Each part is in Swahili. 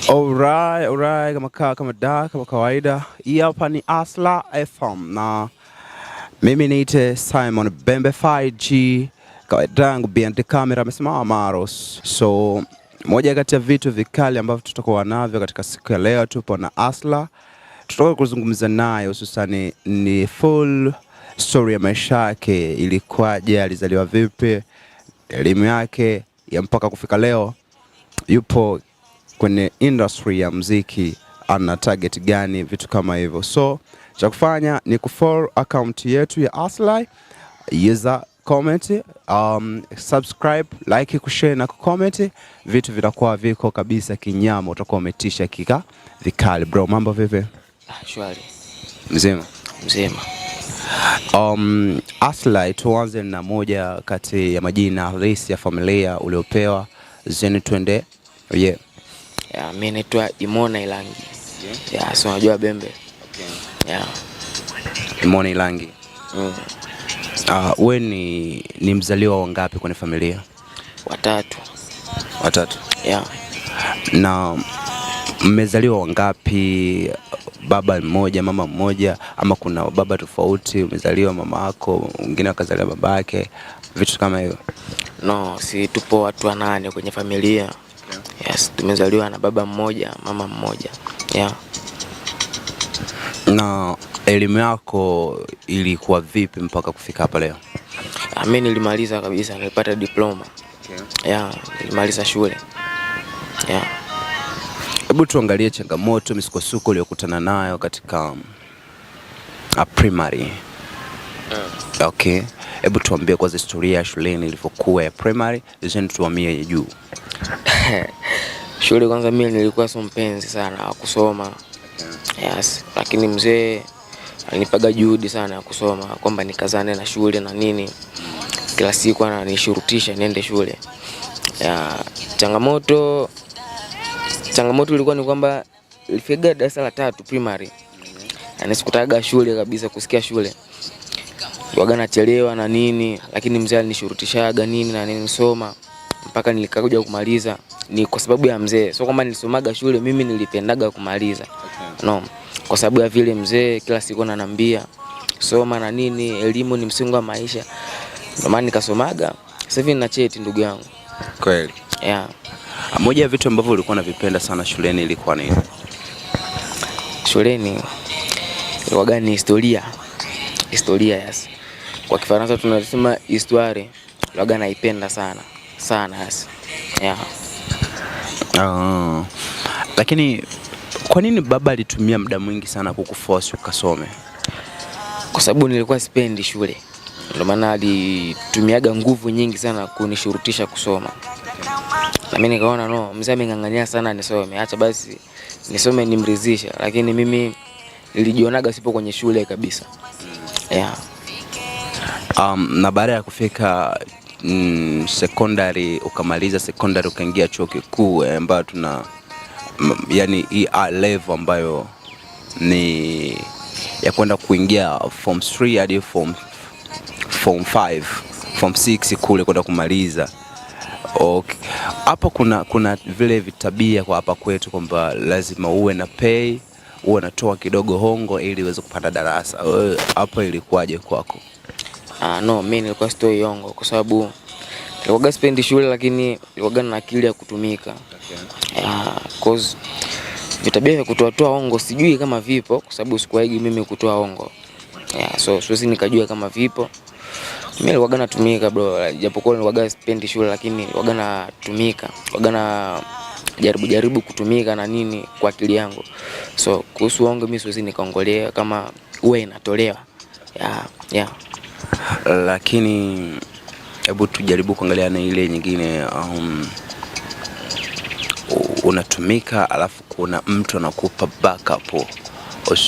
Alright, kama kawaida. Hii hapa ni Asla FM na mimi niite Simon Bembe 5G. Kawaida yangu behind the camera amesimama Maros. So moja kati ya vitu vikali ambavyo tutakuwa navyo katika siku ya leo, tupo na Asla. Tutakuwa kuzungumza naye hususan ni full story ya maisha yake, ilikuwaje, alizaliwa vipi, elimu yake ya mpaka kufika leo yupo kwenye industry ya muziki, ana target gani, vitu kama hivyo. So cha kufanya ni kufollow account yetu ya Asla, user comment, subscribe, like, kushare na kucomment, vitu vitakuwa viko kabisa kinyama, utakuwa umetisha kika vikali. Bro, mambo vipi? Shwari. Mzima. Asla, tuanze na moja kati ya majina halisi ya familia uliopewa, zeni twende. Yeah. Yeah, mimi naitwa Imona Ilangi. Yeah, so unajua Bembe. Okay. Yeah. Imona Ilangi. Wewe ni mzaliwa wangapi kwenye familia? Watatu. Yeah. Na mmezaliwa wangapi? Baba mmoja, mama mmoja, ama kuna baba tofauti, umezaliwa mama yako, mwingine akazaliwa babake, vitu kama hivyo? No, si tupo watu 8 kwenye familia. Okay. Yes, tumezaliwa na baba mmoja, mama mmoja. Yeah. Na elimu yako ilikuwa vipi mpaka kufika hapa leo? Mimi nilimaliza kabisa, nilipata diploma. Okay. Yeah, nilimaliza shule. Yeah. Hebu tuangalie changamoto, misukosuko uliyokutana nayo katika primary. Okay. Hebu tuambie kwanza historia ya shuleni ilivyokuwa ya primary, then tuhamie juu. Shule kwanza mimi nilikuwa sio mpenzi sana wa kusoma. Okay. Yes, lakini mzee alinipaga juhudi sana ya kusoma, kwamba nikazane na shule na nini. Kila siku ananishurutisha niende shule. Ya changamoto ilikuwa ni kwamba nilifika darasa la 3 primary. Na sikutaga shule kabisa, kusikia shule. Waga nachelewa na nini, lakini mzee alinishurutishaga nini na nini nisoma mpaka nilikakuja kumaliza. Ni kwa sababu ya mzee. Sio kwamba nilisomaga shule mimi nilipendaga kumaliza. Okay. No. Kwa sababu ya vile mzee kila siku ananiambia soma na nini, elimu ni msingi wa maisha. Ndio maana nikasomaga. Sasa hivi nina cheti ndugu yangu. Kweli? Yeah. Moja ya vitu ambavyo ulikuwa unavipenda sana shuleni ilikuwa nini? Shuleni ilikuwa gani? Historia, yes. Kwa Kifaransa tunasema histoire. Ilikuwa naipenda sana yes. Yeah. Lakini kwa nini baba alitumia muda mwingi sana kukuforce ukasome? Kwa sababu nilikuwa sipendi shule. Ndio maana alitumiaga nguvu nyingi sana kunishurutisha kusoma. Na mimi nikaona no, mzee amengangania sana nisome, acha basi nisome nimridhishe, lakini mimi nilijionaga sipo kwenye shule kabisa. Yeah. Na baada ya kufika secondary, ukamaliza secondary ukaingia chuo kikuu ambayo tuna yani level ambayo ni ya kwenda kuingia form 3 hadi form 5, form 6 kule kwenda kumaliza. Okay. Hapa kuna vile vitabia kwa hapa kwetu kwamba lazima uwe na pay, uwe natoa kidogo hongo ili uweze kupanda darasa. Hapa ilikuwaje kwako? No, mimi nilikuwa sitoi hongo kwa sababu nilikuwa sipendi shule, lakini nilikuwa na akili ya kutumika. Okay. Cause vitabia vya kutoa hongo sijui kama vipo kwa sababu sikuwaigi mimi kutoa hongo. Yeah, so siwezi nikajua kama vipo. Mimi nilikuwa natumika bro, japokuwa nilikuwa sipendi shule, lakini nilikuwa natumika. Nilikuwa na jaribu kutumika na nini kwa akili yangu. So kuhusu hongo mimi siwezi nikaongolea kama uwe inatolewa. Yeah. Lakini hebu tujaribu kuangalia na ile nyingine, unatumika alafu kuna mtu anakupa backup,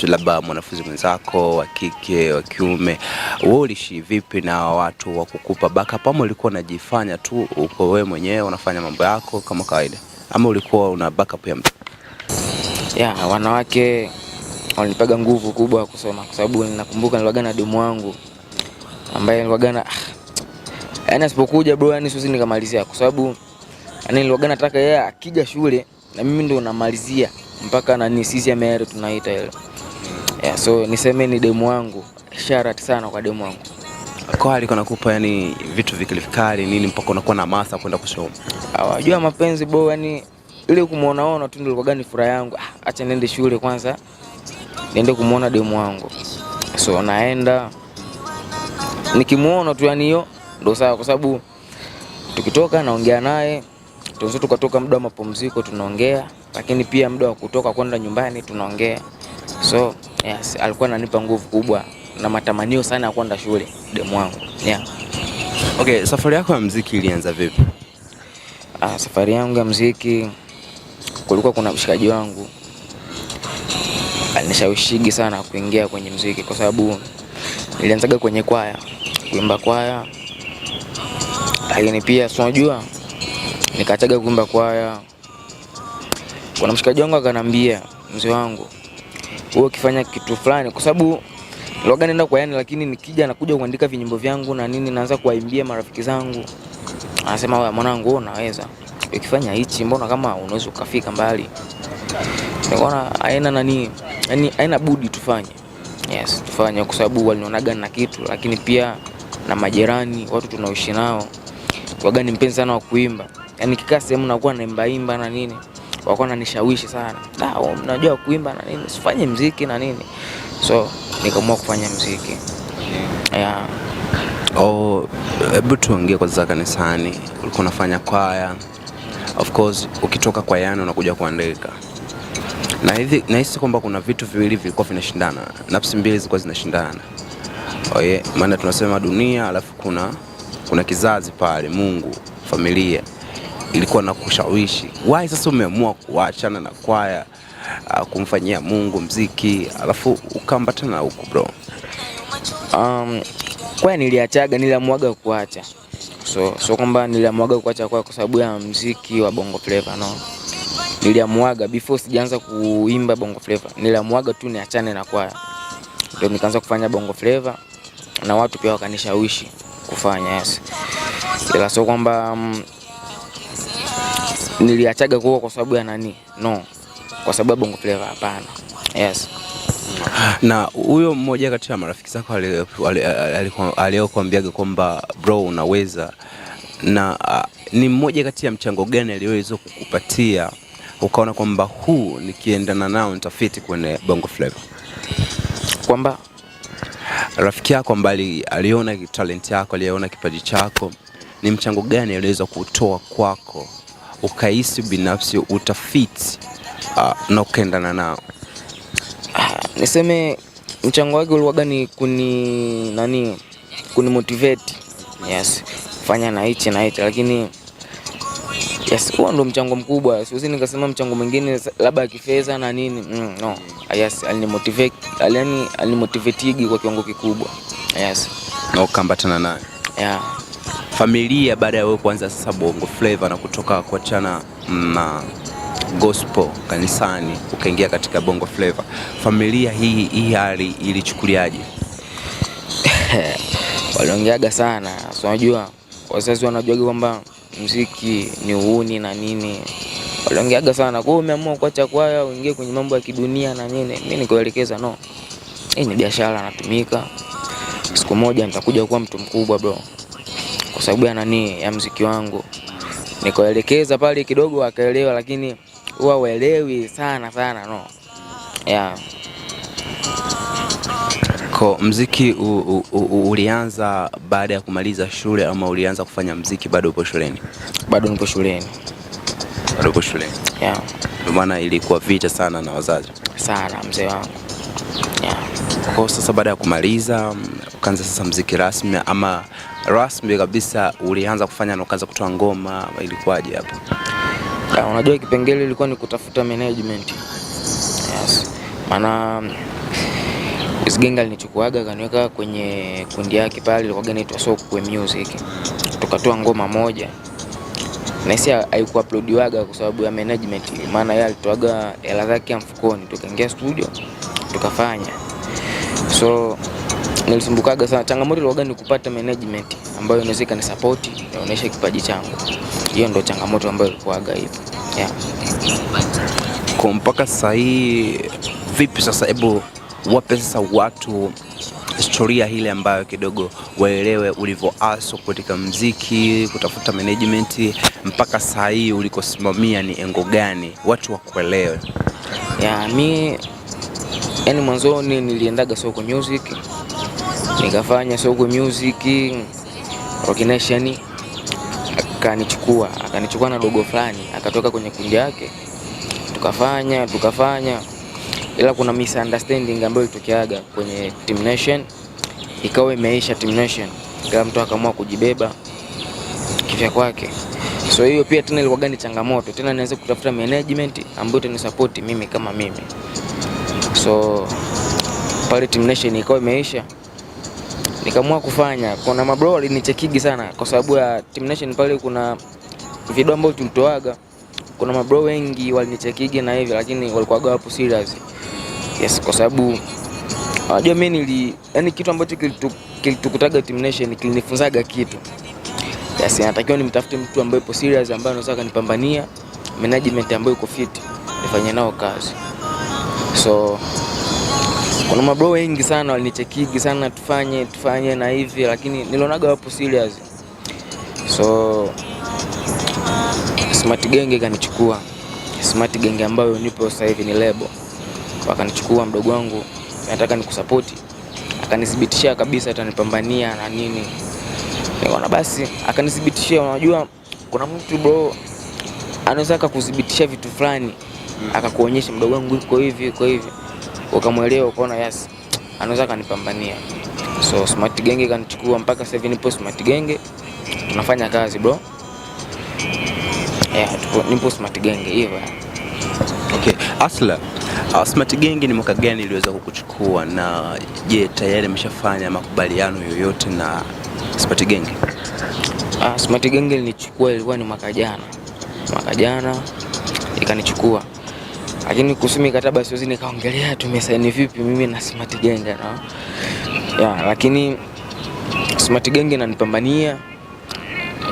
labda mwanafunzi mwenzako wa kike wa kiume. Wewe ulishi vipi na watu wa kukupa backup, ama ulikuwa unajifanya tu uko wewe mwenyewe unafanya mambo yako kama kawaida, ama ulikuwa una backup ya mtu? Yeah, wanawake walinipaga nguvu kubwa kusoma kwa sababu ninakumbuka nilikuwa na demu wangu ambaye nilikuwa na asipokuja bro, siwezi nikamalizia kwa sababu nilikuwa nataka yeye akija shule na mimi ndo namalizia mpaka nani sisi ameere tunaita ile. Yeah, so niseme ni demu wangu. Shout sana kwa demu wangu. Kwa alikuwa nakupa yani vitu vikali nini mpaka unakuwa na hamasa kwenda kusoma? Unajua mapenzi bo, yani ile kumuona tu ndio ilikuwa ni furaha yangu. Acha niende shule kwanza, niende kumuona demu wangu. So naenda nikimuona tu, yani hiyo ndio sawa, kwa sababu tukitoka naongea naye, tunaweza tukatoka muda wa mapumziko tunaongea, lakini pia muda wa kutoka kwenda nyumbani tunaongea. So yes, alikuwa ananipa nguvu kubwa na matamanio sana ya kwenda shule demu wangu. Yeah. Okay, safari yako ya muziki ilianza vipi? Safari yangu ya muziki, kulikuwa kuna mshikaji wangu alinishawishi sana kuingia kwenye muziki, kwa sababu nilianzaga kwenye kwaya, kuimba kwaya. Lakini pia unajua nikaachaga kuimba kwaya. Kuna mshikaji wangu akanambia, mzee wangu, wewe ukifanya kitu fulani, kwa sababu nilikuwa naenda kwayani, lakini nikija nakuja kuandika vinyimbo vyangu na nini, naanza kuwaimbia marafiki zangu. Anasema wewe mwanangu unaweza, ukifanya hichi mbona kama unaweza ukafika mbali. Nikaona haina nani, yani haina budi tufanye. Yes, tufanye kwa sababu walionaga na kitu, lakini pia na majirani, watu tunaoishi nao waga ni mpenzi sana wa kuimba. Yani kikaa sehemu nakuwa naimba na nini, wako wananishawishi sana. Unajua kuimba na nini, usifanye muziki na nini. So nikaamua kufanya muziki. Yeah. Hebu tuongee kwanza kanisani. Ulikuwa unafanya kwaya. Of course ukitoka kwayani unakuja kuandika. Na hivi nahisi kwamba kuna vitu viwili vilikuwa vinashindana. Nafsi mbili zilikuwa zinashindana. Maana tunasema dunia alafu kuna kizazi pale, Mungu, familia. Ilikuwa na kushawishi. Why sasa umeamua kuachana na kwaya, kumfanyia Mungu muziki, alafu ukaambatana huko bro? Kwaya niliamwaga kuacha. So kwamba niliamwaga kuacha kwa sababu ya muziki wa Bongo Flava, no. Niliamwaga before sijaanza kuimba Bongo Flava. Niliamwaga tu niachane na kwaya. Ndio nikaanza kufanya Bongo Flava na watu pia wakanishawishi kufanya. Yes. Ila so kwamba niliachaga kwa sababu ya nani? No. Kwa sababu Bongo Flava hapana. Yes. Na huyo mmoja kati ya marafiki zako aliyokuambiaga kwamba bro unaweza, na ni mmoja kati ya mchango gani aliyoweza kukupatia ukaona kwamba huu nikiendana nao nitafiti kwenye Bongo Flava? Kwamba rafiki yako ambaye aliona talent yako, aliona kipaji chako, ni mchango gani aliweza kutoa kwako ukahisi binafsi utafiti na ukaendana nao? Niseme mchango wake ulikuwa ni kuni motivate. Yes, fanya na hichi, lakini yes, huo ndo mchango mkubwa. Siwezi nikasema mchango mwingine labda kifedha na nini. No. Yes, alinimotivate kwa kiwango kikubwa. Yes. Na ukaambatana naye. Yeah. Familia baada ya wewe kuanza sasa Bongo Flava na kutoka kuachana na gospel kanisani ukaingia katika Bongo Flava, familia hii hali ilichukuliaje? Waliongeaga sana. So unajua wazazi wanajuaga kwamba muziki ni uhuni na nini. Waliongeaga sana, kwa hiyo umeamua kuacha kwaya uingie kwenye mambo ya kidunia na nini. Mimi nikaelekeza no. Hii ni biashara natumika. Siku moja nitakuja kuwa mtu mkubwa bro. Kwa sababu ya nani, ya muziki wangu. Nikaelekeza pale kidogo akaelewa, lakini huwa waelewi sana no. Yeah. Kwa muziki ulianza baada ya kumaliza shule ama ulianza kufanya muziki bado upo shuleni? Bado nipo shuleni. Bado upo shuleni? Yeah. Ndio maana ilikuwa vita sana na wazazi? Sana mzee wangu. Yeah. Kwa sasa baada ya kumaliza ukaanza sasa muziki rasmi ama rasmi kabisa ulianza kufanya na ukaanza kutoa ngoma, ilikuwaje hapo? Unajua kipengele ilikuwa ni kutafuta management. Yes. Maana Isgenga alinichukuaga kaniweka kwenye kundi yake pale, ilikuwa inaitwa Sokwe Music. Tukatoa ngoma moja. Na hisi haikuwa uploadiwaga kwa sababu ya management. Maana yeye alitoaga hela zake mfukoni, tukaingia studio tukafanya. So nilisumbukaga sana. Changamoto ilikuwa ni kupata management ambayo inaweza kunisupport, inaonyesha kipaji changu. Hiyo ndio changamoto ambayo ilikuwaga hivyo. Yeah. Kwa mpaka sasa hii vipi sasa, hebu wape sasa watu historia ile ambayo kidogo waelewe ulivyoaso katika muziki, kutafuta management mpaka sasa hii ulikosimamia ni engo gani, watu wakuelewe. Mi yani mwanzoni niliendaga Soko Music, nikafanya Soko Music, Rock Nation akanichukua na dogo fulani, akatoka kwenye kundi yake, tukafanya, ila kuna misunderstanding ambayo ilitokeaga kwenye Team Nation, ikawa imeisha Team Nation, kila mtu akaamua kujibeba kifya kwake. So hiyo pia tena ilikuwa gani changamoto, tena nianze kutafuta management ambayo itanisupport mimi kama mimi. So pale Team Nation ikawa imeisha, nikaamua kufanya. Kuna mabro walinichekigi sana kwa sababu ya Team Nation pale kuna video ambayo tulitoaga, kuna mabro wengi walinichekigi na hivi, lakini walikuwa hapo serious. Yes, kwa sababu unajua mimi yani kitu ambacho kilitukutaga Team Nation kilinifunzaga kitu. Yes, natakiwa nimtafute mtu ambaye yupo serious, ambaye anaweza kanipambania, management ambayo iko fit, nifanye nao kazi. So kuna mabro wengi sana walinichekigi sana tufanye na hivi, lakini nilionaga wapo serious. So Smart Gang kanichukua. Smart Gang ambayo nipo sasa hivi ni label. Wakanichukua mdogo wangu, nataka nikusupport. Akanithibitishia kabisa atanipambania na nini. Nikaona basi akanithibitishia, unajua kuna mtu bro anaweza kukudhibitisha vitu fulani, akakuonyesha mdogo wangu iko hivi, ukamwelewa, ukaona yes anaweza kanipambania. So Smart Gang kanichukua mpaka sasa hivi nipo Smart Gang, tunafanya kazi bro. Nipo Smart Gang hivyo. Okay, Asla, Smart Gang ni mwaka gani iliweza kukuchukua, na je tayari ameshafanya makubaliano yoyote na Smart Gang? Smart Gang ilinichukua ilikuwa ni mwaka jana ikanichukua, lakini kusumi mikataba siwezi nikaongelea tumesaini vipi mimi na Smart Gang na lakini Smart Gang inanipambania,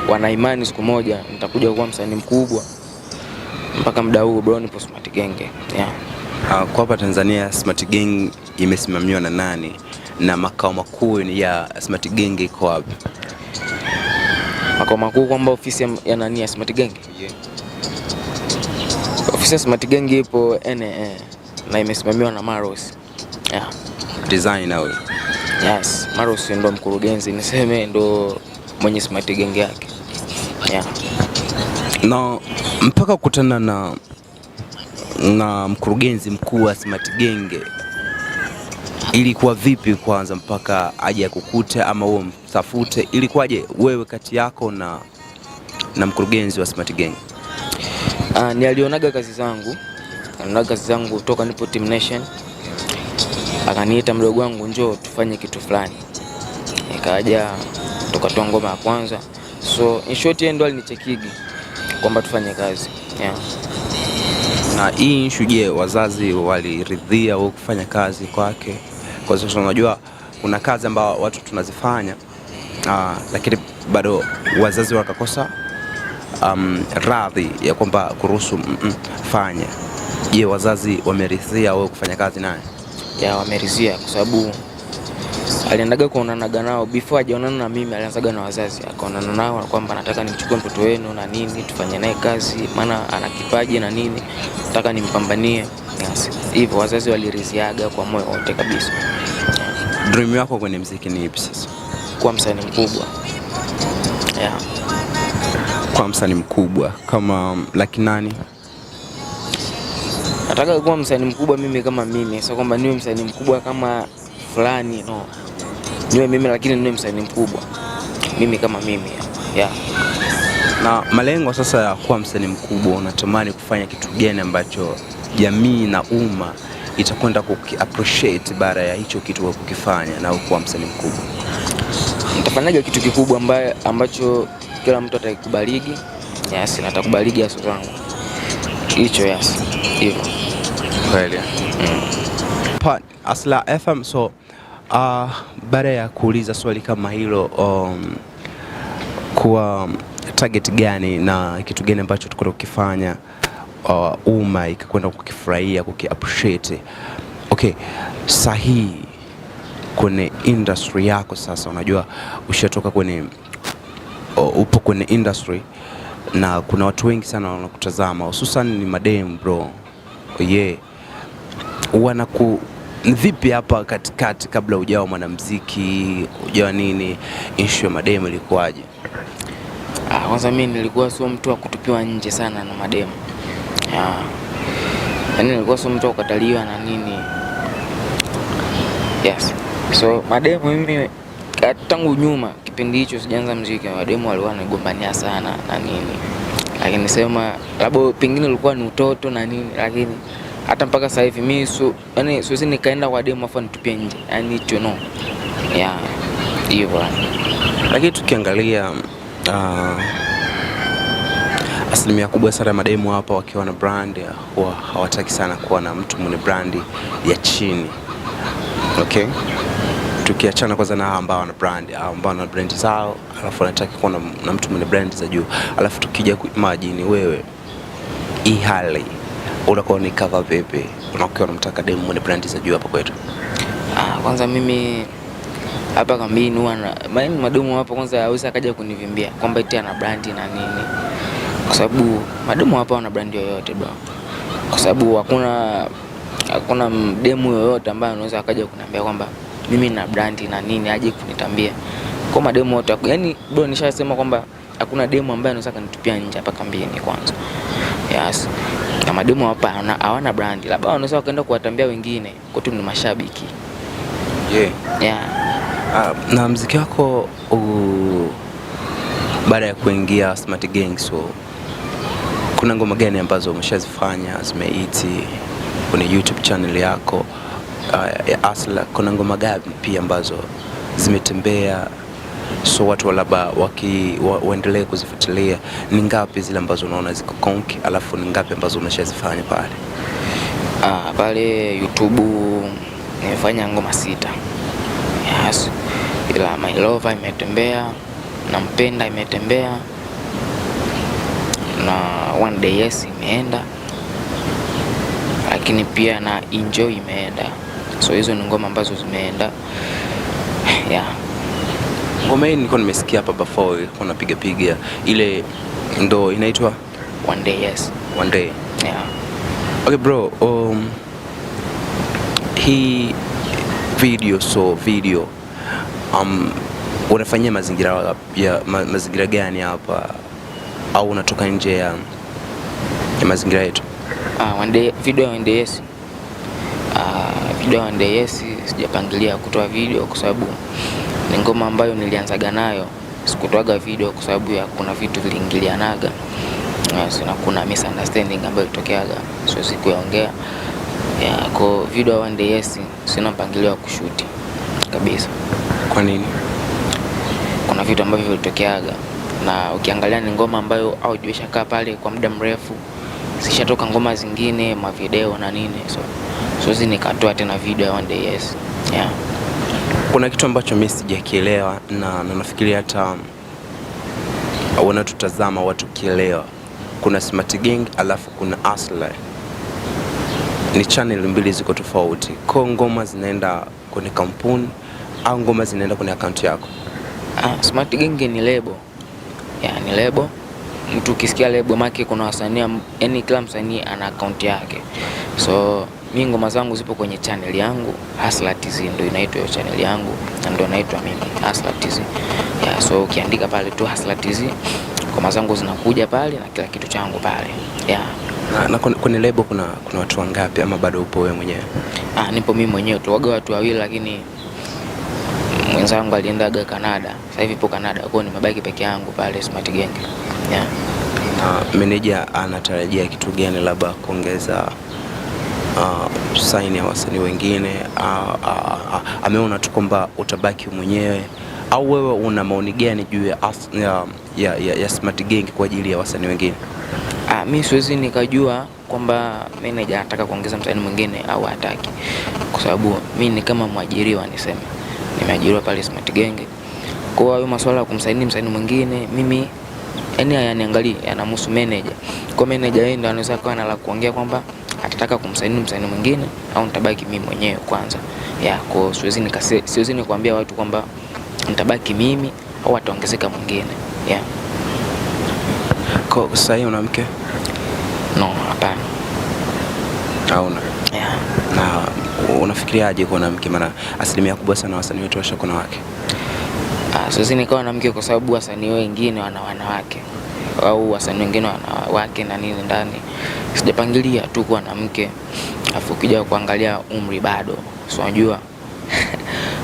wana imani siku moja nitakuja kuwa msanii mkubwa. Mpaka muda huu bro nipo Smart Gang. Kwa hapa Tanzania Smart Gang imesimamiwa na nani, na makao makuu ya Smart Gang iko wapi? Makao makuu kwamba ofisi ya nani ya Smart Gang? Ofisi ya Smart Gang ipo NA na imesimamiwa na Maros. Designer huyo. Yes, Maros ndo mkurugenzi, niseme ndo mwenye Smart Gang yake. Na mpaka kukutana na mkurugenzi mkuu wa Smart Gang, ilikuwa vipi kwanza mpaka aje kukute ama wewe mtafute? Ilikuwaje wewe kati yako na mkurugenzi wa Smart Gang? Alionaga kazi zangu toka nipo Team Nation, akaniita mdogo wangu njoo tufanye kitu fulani. Nikaja tukatoa ngoma ya kwanza. So in short yeye ndo alinichekigi kwamba tufanye kazi. Na hii issue, je, wazazi waliridhia wewe kufanya kazi kwake? Kwa sababu unajua kuna kazi ambazo watu tunazifanya lakini bado wazazi wakakosa radhi ya kwamba kuruhusu fanya. Je, wazazi wameridhia wewe kufanya kazi naye? Wameridhia kwa sababu aliendaga kuonanaga nao before hajaonana na mimi, alianzaga na wazazi akaonana nao kwamba nataka nimchukue mtoto wenu na nini tufanye naye kazi, maana ana kipaji na nini, nataka nimpambanie. Hivyo wazazi waliridhiaga kwa moyo wote kabisa. Dream yako kwenye muziki ni ipi sasa? Kuwa msanii mkubwa. Kwa msanii mkubwa kama Lucky nani? Nataka kuwa msanii mkubwa mimi kama mimi, sio kwamba niwe msanii mkubwa kama fulani, no. Niwe mimi lakini niwe msanii mkubwa mimi kama mimi. Na malengo sasa ya kuwa msanii mkubwa, unatamani kufanya kitu gani ambacho jamii na umma itakwenda appreciate baada ya hicho kitu wa kukifanya na kuwa msanii mkubwa? Nitafanyaga kitu kikubwa ambacho kila mtu atakikubaliki. Na atakubaliki aso zangu. Hicho hivyo. Kweli. Asla FM. So baada ya kuuliza swali kama hilo, kuwa target gani na kitu gani ambacho tuko tukifanya, umma ikakwenda kukifurahia, kukiappreciate. Okay, sahihi kwenye industry yako sasa, unajua ushatoka kwenye upo kwenye industry na kuna watu wengi sana wanakutazama, hususan ni madem bro. Wanaku vipi hapa katikati, kabla hujawa mwanamuziki, hujawa nini, issue ya madem ilikuwaje? Kwanza mimi nilikuwa sio mtu wa kutupiwa nje sana na mademu. Yaani nilikuwa sio mtu wa kukataliwa na nini. Yes. So mademu mimi tangu nyuma kipindi hicho sijaanza muziki, mademu walikuwa wanigombania sana na nini. Lakini nisema labda pengine ilikuwa ni utoto na nini, lakini hata mpaka sasa hivi mimi yani siwezi nikaenda kwa demu afa nitupie nje. I need to know. Hivyo. Lakini tukiangalia asilimia kubwa sana mademu hapa wakiwa na brand huwa hawataki sana kuwa na mtu mwenye brandi ya chini. Okay? Tukiachana kwanza na ambao wana brand, ambao wana brand zao, alafu wanataka kuwa na mtu mwenye brand za juu. Alafu tukija kuimagine wewe hii hali unakuwa ni cover vipi? Unakuwa unamtaka demu mwenye brand za juu hapa kwetu? Kwanza mimi hapa kambini huwa mademu hapa kwanza hawezi akaja kunivimbia kwamba eti ana brand na nini. Kwa sababu mademu hapa wana brand yoyote bro. Kwa sababu hakuna demu yoyote ambaye anaweza akaja kuniambia kwamba mimi na brand na nini aje kunitambia. Kwa mademu wote yani bro, nishasema kwamba hakuna demu ambaye anaweza kanitupia nje hapa kambini kwanza. Yes. Na mademu hapa hawana brand. Labda wanaweza kaenda kuwatambia wengine, kwetu ni mashabiki. Na muziki wako baada ya kuingia Smart Gang, so kuna ngoma gani ambazo umeshazifanya zimeiti kwenye YouTube channel yako ya Asla? Kuna ngoma gapi pia ambazo zimetembea, so watu labda waendelee kuzifuatilia? Ni ngapi zile ambazo unaona ziko konki, alafu ni ngapi ambazo umeshazifanya pale? Pale YouTube nimefanya ngoma 6. Yes. Ila My Lover imetembea, Nampenda imetembea, na One Day Yes imeenda, lakini pia na Enjoy imeenda. So hizo ni ngoma ambazo zimeenda. Ngoma hii nilikuwa nimesikia hapa before, unapiga ile ndo inaitwa One Day Yes. One Day. Okay bro, hii video unafanyia mazingira gani hapa, au unatoka nje ya mazingira yetu? Video ya One Day Yes. Video ya One Day Yes sijapangilia kutoa video kwa sababu ni ngoma ambayo nilianzaga nayo. Sikutoaga video kwa sababu ya kuna vitu viliingilianaga. Na kuna misunderstanding ambayo ilitokeaga, so sikuyaongea. Kwa video ya One Day Yes sina mpangilio wa kushuti kabisa. Kwa nini? Kuna vitu ambavyo vilitokeaga, na ukiangalia ni ngoma ambayo haujuisha kaa pale kwa muda mrefu. Sishatoka ngoma zingine, mavideo na nini, so siwezi nikatoa tena video ya One Day Yes. Kuna kitu ambacho mimi sijakielewa na nafikiri hata wanatutazama watu kielewa. Kuna Smart Gang alafu kuna Asla. Ni channel mbili ziko tofauti. Kwa ngoma zinaenda kwenye kampuni au ngoma zinaenda kwenye account yako? Smart Gang ni label. Ni label. Mtu ukisikia label maki kuna wasanii, yani kila msanii ana account yake. So mimi ngoma zangu zipo kwenye channel yangu Asla TZ, ndio inaitwa channel yangu na ndio naitwa mimi Asla TZ. So ukiandika pale tu Asla TZ, ngoma zangu zinakuja pale na kila kitu changu pale. Na kwenye label kuna watu wangapi, ama bado upo wewe mwenyewe? Nipo mimi mwenyewe tu, waga watu wawili, lakini mwenzangu aliendaga Canada. Sasa hivi ipo Canada, kwa hiyo nimebaki peke yangu pale Smart Gang. Na manager anatarajia kitu gani, labda kuongeza sign ya wasanii wengine? Ameona tu kwamba utabaki mwenyewe, au wewe una maoni gani juu ya Smart Gang kwa ajili ya wasanii wengine? Mimi siwezi nikajua kwamba manager anataka kuongeza msanii mwingine au hataki, kwa sababu mimi ni kama mwajiriwa, nimeajiriwa pale Smart Gang. Kwa hiyo masuala ya kumsaini msanii mwingine mimi yani hayaniangalii, yanamhusu manager. Kwa manager yeye ndo anaweza kuwa la kuongea kwamba atataka kumsaini msanii mwingine au nitabaki mimi mwenyewe kwanza. Kwa siwezi nikwambia watu kwamba nitabaki mimi au ataongezeka mwingine. Kwa sasa hivi una mke? No, hapana. Hauna? Na unafikiriaje kuwa na mke, maana asilimia kubwa sana wasanii wetu washakuwa na wake? Siwezi nikawa na mke kwa sababu wasanii wengine wana wanawake au wasanii wengine wana wake na nini ndani. Sijapangilia tu kuwa na mke. Afu ukija kuangalia umri bado. So unajua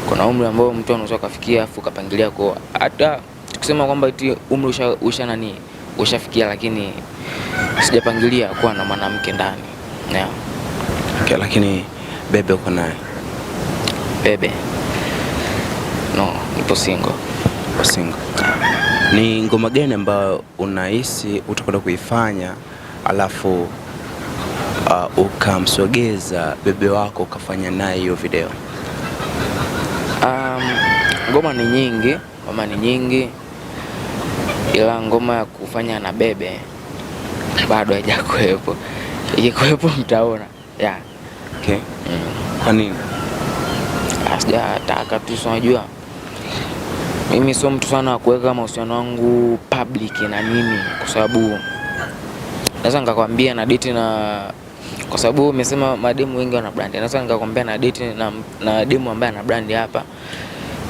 kuna umri ambao mtu anaweza kufikia afu kapangilia kwa hata tukisema kwamba eti umri ushafikia, lakini sijapangilia kuwa na mwanamke ndani. Okay, lakini bebe uko naye? Bebe? No, nipo single. Single. Ni ngoma gani ambayo unahisi utakwenda kuifanya alafu ukamsogeza bebe wako ukafanya naye hiyo video? Ngoma ni nyingi, ila ngoma ya kufanya na bebe bado haijakuwepo. Ikikuwepo mtaona. Okay. Kwa nini? Sijataka tu, unajua mimi sio mtu sana wa kuweka mahusiano wangu public na nini, kwa sababu naweza nikakwambia na date na, kwa sababu umesema mademu wengi wana brand. Naweza nikakwambia na date na demu ambaye ana brand hapa,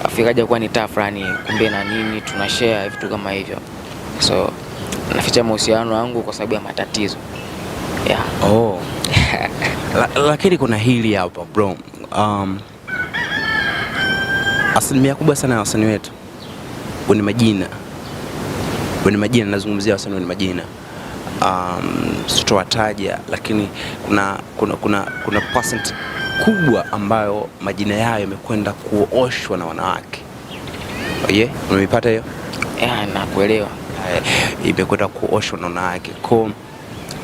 afikaje kwa ni taa fulani, kumbe na nini tunashare vitu kama hivyo. So naficha mahusiano wangu kwa sababu ya matatizo. Lakini kuna hili hapa bro. Asilimia kubwa sana ya wasanii wetu wenye majina, nazungumzia wasanii wenye majina. Sitowataja, lakini kuna percent kubwa ambayo majina yao yamekwenda kuoshwa na wanawake. Unanipata hiyo? Nakuelewa. Imekwenda kuoshwa na wanawake.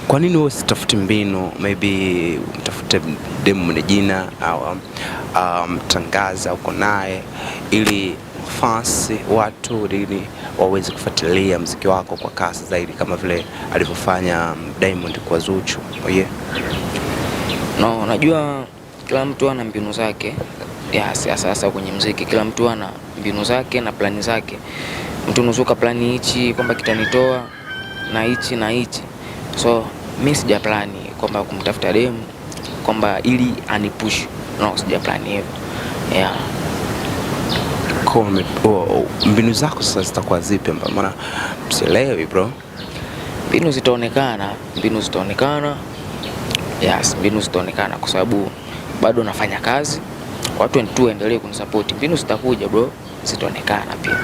Kwa nini wewe usitafuti mbinu, maybe mtafute demu mwenye jina au mtangaza uko naye, ili fans watu ili waweze kufuatilia muziki wako kwa kasi zaidi kama vile alivyofanya Diamond kwa Zuchu? No, unajua kila mtu ana mbinu zake. Sasa kwenye muziki kila mtu ana mbinu zake na plani zake. Mtu unusuka plani hichi kwamba kitanitoa na hichi. So mimi sija plani kwamba kumtafuta demu kwamba ili anipush. No, sija plani hivyo. Mbinu zako sasa zitakuwa zipi? Maana msielewi bro. Mbinu zitaonekana. Mbinu zitaonekana kwa sababu bado nafanya kazi. Watu endelee kunisupport. Mbinu zitakuja bro, zitaonekana pia.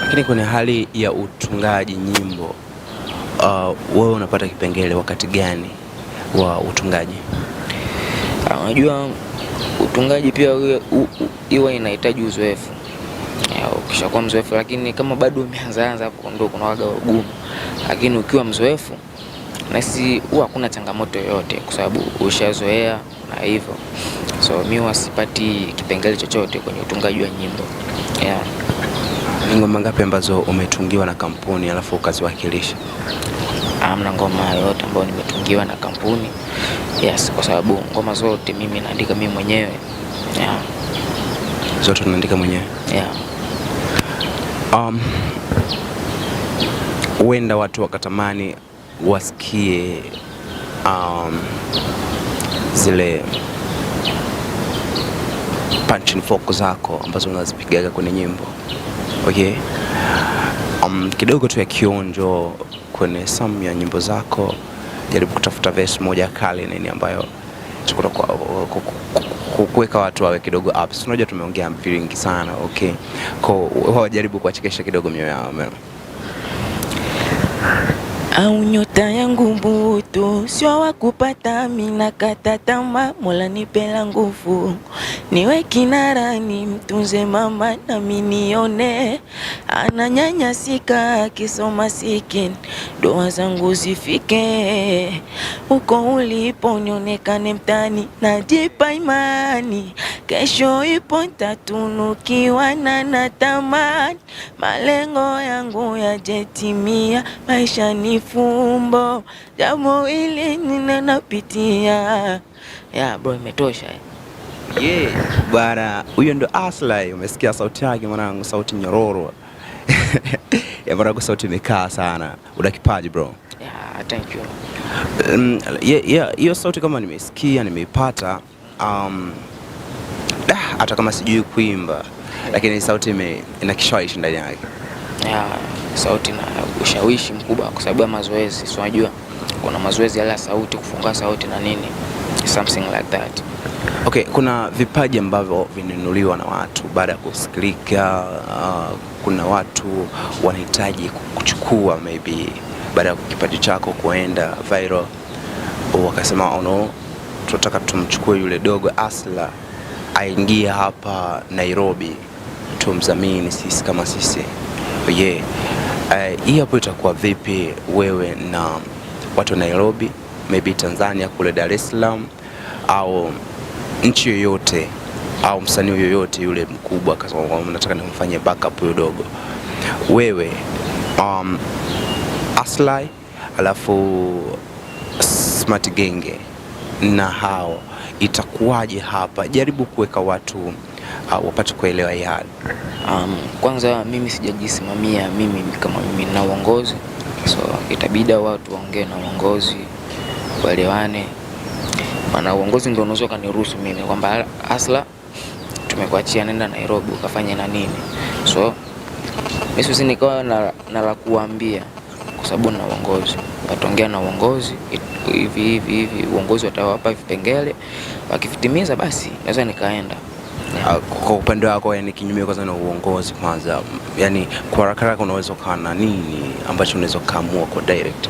Lakini kwenye hali ya utungaji nyimbo, wewe unapata kipengele wakati gani wa utungaji? Unajua utungaji pia iwa inahitaji uzoefu. Ukishakuwa mzoefu, lakini kama bado umeanza hapo ndio kunawaga ugumu. Lakini ukiwa mzoefu nasi huwa hakuna changamoto yoyote kwa sababu ushazoea na hivyo. So mimi wasipati kipengele chochote kwenye utungaji wa nyimbo. Ni ngoma ngapi ambazo umetungiwa na kampuni alafu ukaziwakilisha? Hamna ngoma yoyote ambayo nimetungiwa na kampuni. Kwa sababu ngoma zote mimi naandika mimi mwenyewe. Zote unaandika mwenyewe? Huenda watu wakatamani wasikie zile punch and fork zako ambazo unazipigaga kwenye nyimbo. Kidogo tu ya kionjo kwenye some ya nyimbo zako. Jaribu kutafuta verse moja kali nini ambayo kuweka watu wawe kidogo ups. Unajua tumeongea vingi sana. Kwa jaribu kuachekesha kidogo mioyo yao. au nyota yangu mbutu, sio wa kupata mina kata tamaa, Mola nipela nguvu, niwe kinara ni mtunze mama na minione, ananyanyasika akisoma sikini, doa zangu zifike uko ulipo, nionekane mtani, najipa imani kesho ipo ntatunukiwa na natamani, malengo yangu yajetimia, maisha ni fumbo, jambo hili ninapitia. Ya bro, imetosha. Bwana, huyo ndo Aslay. Umesikia sauti yake mwanangu, sauti nyororo. Ya mwanangu, sauti imekaa sana. Una kipaji bro. Yeah, thank you. Hiyo sauti kama nimesikia, nimeipata, hata kama sijui kuimba, lakini sauti ina kishawishi ndani yake. Yeah, sauti na ushawishi mkubwa kwa sababu ya mazoezi. Si unajua kuna mazoezi yale ya sauti, kufunga sauti na nini, something like that. Okay, kuna vipaji ambavyo vinunuliwa na watu baada ya kusikilika. Kuna watu wanahitaji kuchukua maybe baada ya kipaji chako kuenda viral, wakasema oh no, tunataka tumchukue yule dogo Aslay aingie hapa Nairobi, tumdhamini sisi kama sisi. Hii hapo itakuwa vipi wewe na watu wa Nairobi, maybe Tanzania kule Dar es Salaam, au nchi yoyote, au msanii yoyote yule mkubwa, kwa sababu nataka nimfanyie backup huyo dogo, wewe Aslay alafu Smart Genge na hao, itakuwaje hapa? Jaribu kuweka watu wapate kuelewa hali. Kwanza mimi sijajisimamia mimi kama mimi na uongozi, so itabidi watu waongee na uongozi waelewane, maana uongozi ndio unaweza kaniruhusu mimi kwamba Aslay tumekuachia nenda Nairobi ukafanye na nini. So mimi siwezi nikawa na la kuambia kwa sababu na uongozi, wataongea na uongozi hivi uongozi watawapa vipengele, wakifitimiza basi naweza nikaenda. Kwa upande wako, yani kinyume kwanza na uongozi kwanza, yani kwa haraka unaweza kana nini ambacho unaweza kaamua kwa direct?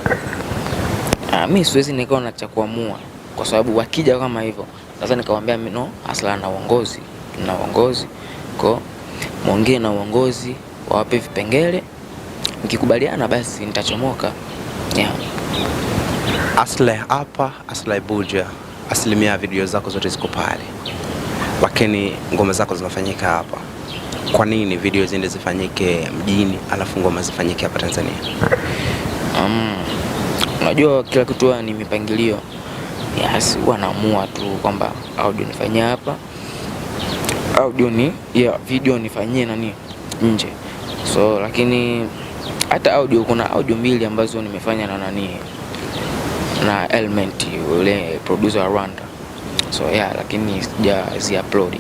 Mimi siwezi nikawa na cha kuamua kwa sababu wakija kama hivyo sasa nikamwambia mimi no, Aslay na uongozi kwa muongee na uongozi wawape vipengele, nikikubaliana basi nitachomoka. Yeah. Aslay hapa, Aslay Buja, asilimia video zako zote ziko pale, lakini ngoma zako zinafanyika hapa. Kwa nini video ziende zifanyike mjini alafu ngoma zifanyike hapa Tanzania? Unajua kila kitu ni mipangilio. Yes, wanaamua tu kwamba audio nifanyie hapa, audio ni video nifanyie nani nje. So lakini hata audio, kuna audio mbili ambazo nimefanya na nani na Element, yule producer wa Rwanda. So lakini sijazi upload.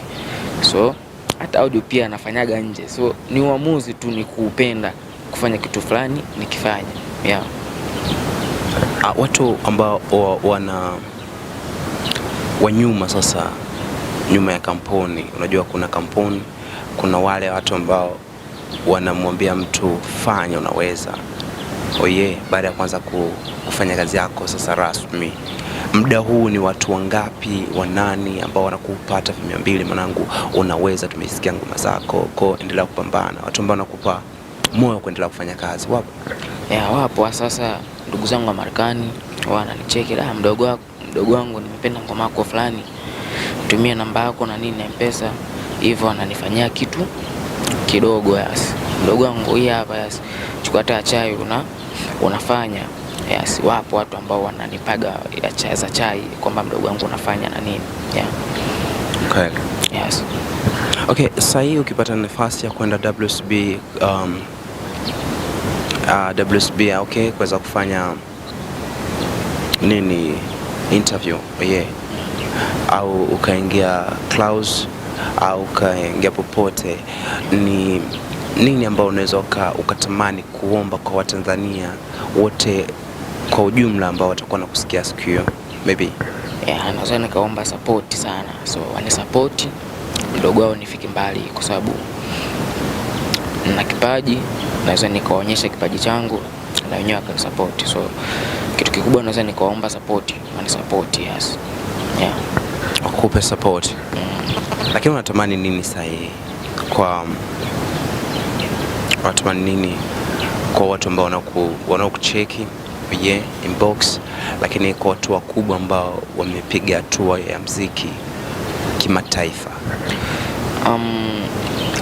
So hata audio pia nafanyaga nje. So ni uamuzi tu, ni kupenda kufanya kitu fulani nikifanya. Watu ambao wanyuma sasa, nyuma ya kampuni, unajua kuna kampuni, kuna wale watu ambao wanamwambia mtu fanya, unaweza. Baada ya kwanza kufanya kazi yako sasa rasmi, muda huu ni watu wangapi, wanani ambao wanakupata 200 mwanangu, unaweza, tumeisikia ngoma zako, kwa endelea kupambana, watu ambao wanakupa moyo kuendelea kufanya kazi wapo? Wapo. Sasa ndugu zangu wa Marekani wananicheki, mdogo wangu nimependa ngoma yako fulani, tumia namba yako na nini M-Pesa, hivyo ananifanyia kitu kidogo. Mdogo wangu hii hapa, chukua hata chai unafanya. Wapo watu ambao wananipaga za chai kwamba mdogo wangu unafanya na nini. Okay. Okay, sasa hii ukipata nafasi ya kwenda WCB, okay, kuweza kufanya nini interview, au ukaingia Clouds au ukaingia popote, ni nini ambao unaweza ukatamani kuomba kwa Watanzania wote kwa ujumla ambao watakuwa na kusikia siku hiyo maybe? Naweza nikaomba support sana, so wani support mdogo wao nifike mbali, kwa sababu na kipaji naweza nikaonyesha kipaji changu, na wenyewe wakanisupport. So kitu kikubwa naweza nikaomba support, wani support, yes. Yeah. Wakupe support. Lakini unatamani nini sasa unatamani nini kwa watu ambao wanaokucheki kwenye inbox, lakini kwa watu wakubwa ambao wamepiga hatua ya muziki kimataifa?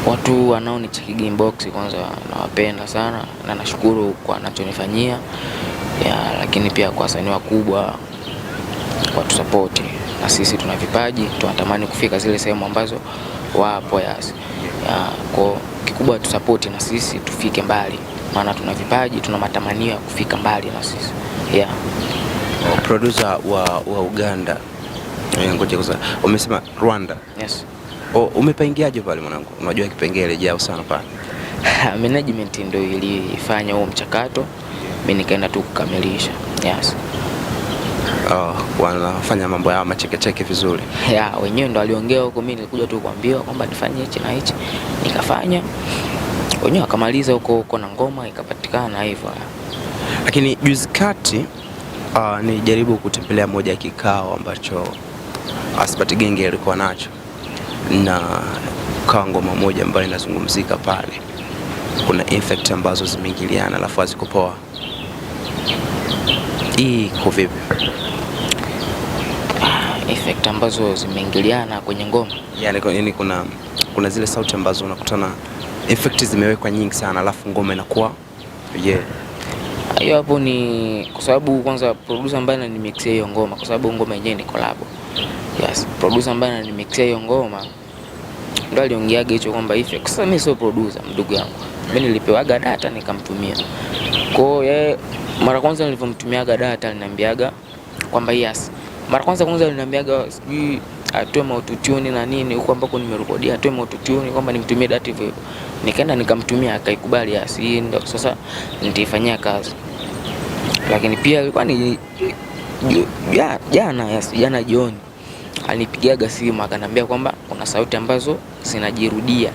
Watu wanaonicheki inbox kwanza nawapenda sana na nashukuru kwa wanachonifanyia, lakini pia kwa wasanii wakubwa watu support, na sisi tuna vipaji, tunatamani kufika zile sehemu ambazo wapo, yes. Kwa kikubwa tu support na sisi tufike mbali, maana tuna vipaji, tuna matamanio ya kufika mbali na sisi. Yeah. Producer wa Uganda, ngoja kwanza, umesema Rwanda? Yes. Umepaingiaje pale mwanangu? Unajua kipengele jao sana pale. Management ndio ilifanya huo mchakato, mimi nikaenda tu kukamilisha. Yes. Wanafanya mambo yao machekecheke vizuri. Wenyewe ndo aliongea huko, mimi nilikuja tu kuambiwa kwamba nifanye hichi na hichi, nikafanya. Wenyewe wakamaliza huko na ngoma ikapatikana hivyo. Lakini juzi kati nilijaribu kutembelea moja ya kikao ambacho Aspat Genge alikuwa nacho, na kwa ngoma moja ambayo inazungumzika pale kuna effect ambazo zimeingiliana alafu haziko poa. Hii kwa vipi? Effect ambazo zimeingiliana kwenye ngoma, yani kuna zile sauti ambazo unakutana effect zimewekwa nyingi sana alafu ngoma inakuwa hiyo hapo ni kwa sababu kwanza producer ambaye ananimixia hiyo ngoma, kwa sababu ngoma yenyewe ni collab. Yes, producer ambaye ananimixia hiyo ngoma ndio aliongeaga hicho kwamba effect. Sasa mimi sio producer, ndugu yangu. Mimi nilipewaga data nikamtumia. Kwa hiyo mara kwanza nilipomtumiaga data aliniambiaga kwamba yes. Mara kwanza aliniambiaga sijui atoe autotune na nini huko ambako nimerekodia, atoe autotune kwamba nimtumie data hivyo. Nikaenda nikamtumia akaikubali, yes, hii ndio sasa nitaifanyia kazi. Lakini pia ilikuwa ni jana jioni alinipigiaga simu akaniambia kwamba kuna sauti ambazo zinajirudia.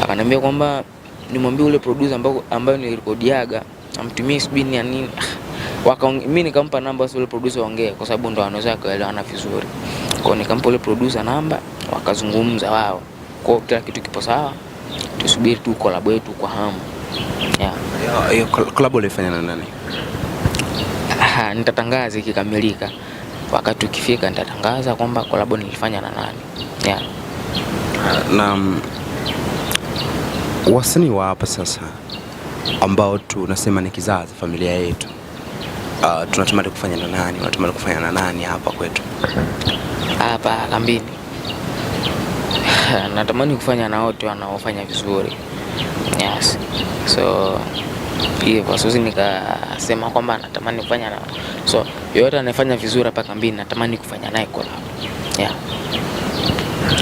Akaniambia kwamba nimwambie ule producer ambaye nilirekodiaga amtumie sibini na nini. Mimi nikampa namba ule producer waongee, kwa sababu ndo anaweza kuelewana vizuri. Kwa hiyo nikampa ule producer namba, wakazungumza wao. Kwa hiyo kila kitu kipo sawa, tusubiri tu collab yetu kwa hamu. Hiyo collab ulifanya na nani? Nitatangaza ikikamilika. Wakati ukifika nitatangaza kwamba collab nilifanya na nani. Na wasanii wa hapa sasa ambao tunasema ni kizazi, familia yetu, tunatamani kufanya na nani? Unatamani kufanya na nani hapa kwetu? Hapa kambini. Natamani kufanya na wote wanaofanya vizuri. Yes. So hivyo siwezi nikasema kwamba natamani kufanya na, so yote anayefanya vizuri hapa kambini natamani kufanya naye collab.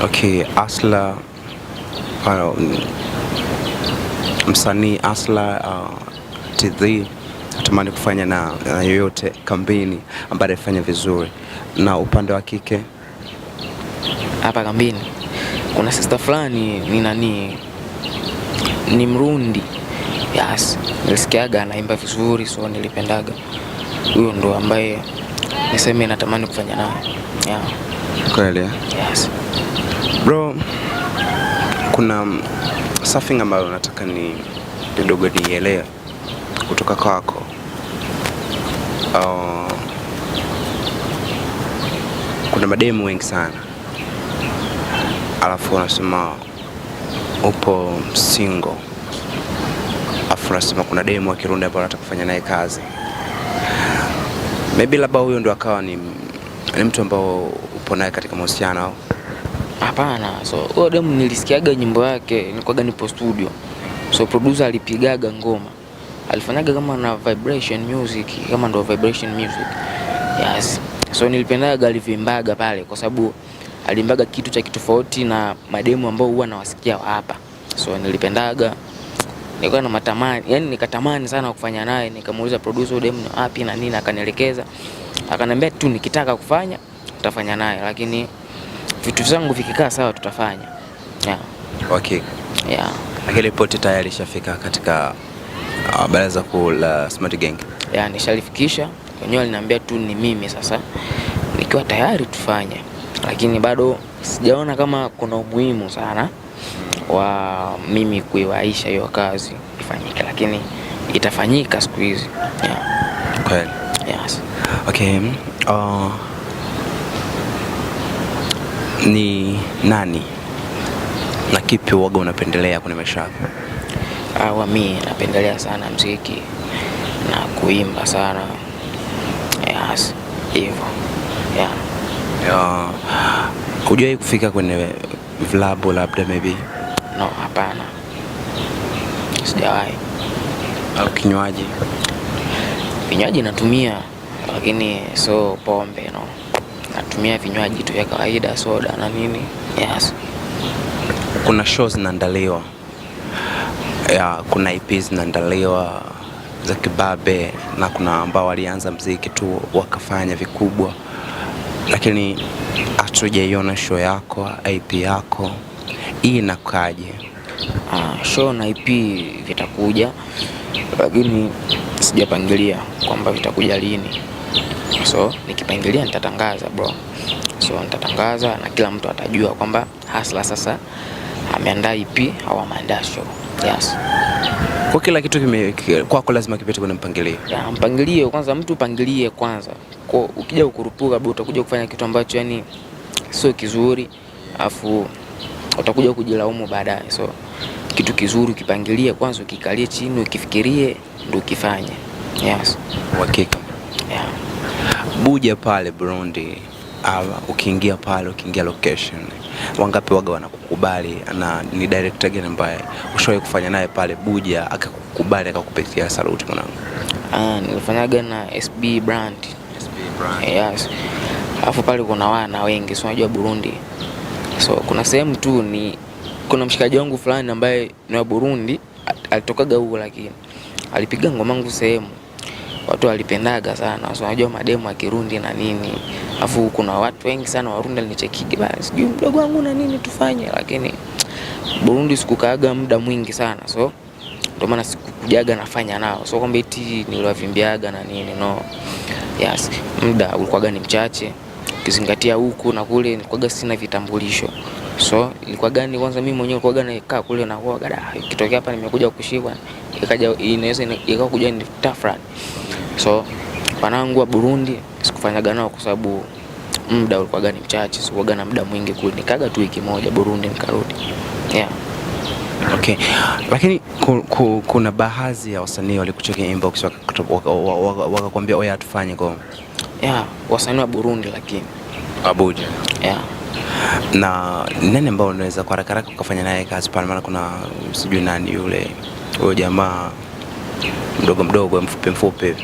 Okay, Asla, msanii Asla TZ natamani kufanya na yoyote kambini ambaye anafanya vizuri. Na upande wa kike hapa kambini kuna sister fulani ni Mrundi. Yes, nilisikiaga anaimba vizuri, so nilipendaga. Huyo ndo ambaye niseme natamani kufanya naye. Kweli? Yes. Bro, kuna something ambayo nataka kidogo nielewe kutoka kwako. Kuna mademu wengi sana, alafu wanasema upo single, alafu wanasema kuna demu wa Kirundi ambaye anataka kufanya naye kazi. Maybe labda huyo ndo akawa ni mtu ambao upo naye katika mahusiano. Hapana, so huyo demu nilisikiaga nyimbo yake, nilikuwa nipo studio. So producer alipigaga ngoma, alifanyaga kama na vibration music, kama ndo vibration music. Yes. So nilipendaga alivimbaga pale kwa sababu alimbaga kitu cha kitofauti na mademu ambao huwa nawasikia hapa. So nilipendaga, nilikuwa na matamani, yani nikatamani sana kufanya naye. Nikamuuliza producer demu ni wapi na nini, akanielekeza. Akaniambia tu nikitaka kufanya tutafanya naye, lakini vitu zangu vikikaa sawa tutafanya. Okay. Yeah. Lakini ripoti tayari ishafika katika Baraza Kuu la Smart Gang. Nishalifikisha, wenyewe waliniambia tu ni mimi sasa nikiwa tayari tufanye, lakini bado sijaona kama kuna umuhimu sana wa mimi kuiwaisha hiyo kazi ifanyike, lakini itafanyika siku hizi. Kweli? Yes. Okay. Ni nani na kipi waga unapendelea kwenye maisha yako? Mimi napendelea sana muziki na kuimba sana. Yes, hivyo. Hujawahi kufika kwenye vilabu labda maybe? No, hapana. Sijawahi. Au kinywaji? Vinywaji natumia, lakini so pombe, no. Natumia vinywaji tu vya kawaida, soda na nini. Yes. Kuna shows zinaandaliwa, kuna EP zinaandaliwa za kibabe, na kuna ambao walianza muziki tu wakafanya vikubwa, lakini hatujaiona show yako, EP yako. Hii inakaje? Show na EP vitakuja, lakini sijapangilia kwamba vitakuja lini. So nikipangilia nitatangaza bro. So nitatangaza na kila mtu atajua kwamba Hustler sasa ameandaa EP au ameandaa show. Yes. Kwa kila kitu kwako lazima kipite kwenye mpangilio. Mpangilio kwanza, mtu pangilie kwanza. Kwa ukija ukurupuka bro, utakuja kufanya kitu ambacho yani sio kizuri, afu utakuja kujilaumu baadaye. So kitu kizuri ukipangilie kwanza, ukikalie chini, ukifikirie ndio ukifanye. Yes. Hakika. Buja pale Burundi, ukiingia pale, ukiingia location, wangapi waga wanakukubali, na ni director gani ambaye ushawahi kufanya naye pale Buja akakukubali akakupatia salute mwanangu? Nilifanyaga na SB Brand. Yes. Alafu pale kuna wana wengi, si unajua Burundi. So kuna sehemu tu kuna mshikaji wangu fulani ambaye ni wa Burundi, alitokaga huko, lakini alipiga ngoma yangu sehemu watu walipendaga sana. So unajua mademo ya Kirundi na nini. Alafu kuna watu wengi sana Warundi alinichekiki, basi sijui mdogo wangu na nini tufanye, lakini Burundi sikukaaga muda mwingi sana. So ndio maana sikukujaga nafanya nao. So kwamba eti niliwavimbiaga na nini, no. Yes, muda ulikuwa ni mchache. Ukizingatia huku na kule nilikuwa sina vitambulisho. So ilikuwa gani kwanza mimi mwenyewe nilikuwa nakaa kule na kwa ikitokea hapa nimekuja kushikwa, ikaja inaweza ikakuja ni tafrani. So wanangu wa Burundi sikufanyaga nao kwa sababu muda ulikuwa ni mchache, sikuwa na muda mwingi kule. Nikaga tu wiki moja Burundi nikarudi. Okay. Lakini kuna baadhi ya wasanii walikuchekea inbox wakakwambia oya tufanye ngoma. Wasanii wa Burundi lakini Abuja. Na nani ambao unaweza kwa haraka ukafanya naye kazi pale? Maana kuna sijui nani huyo jamaa mdogo mfupi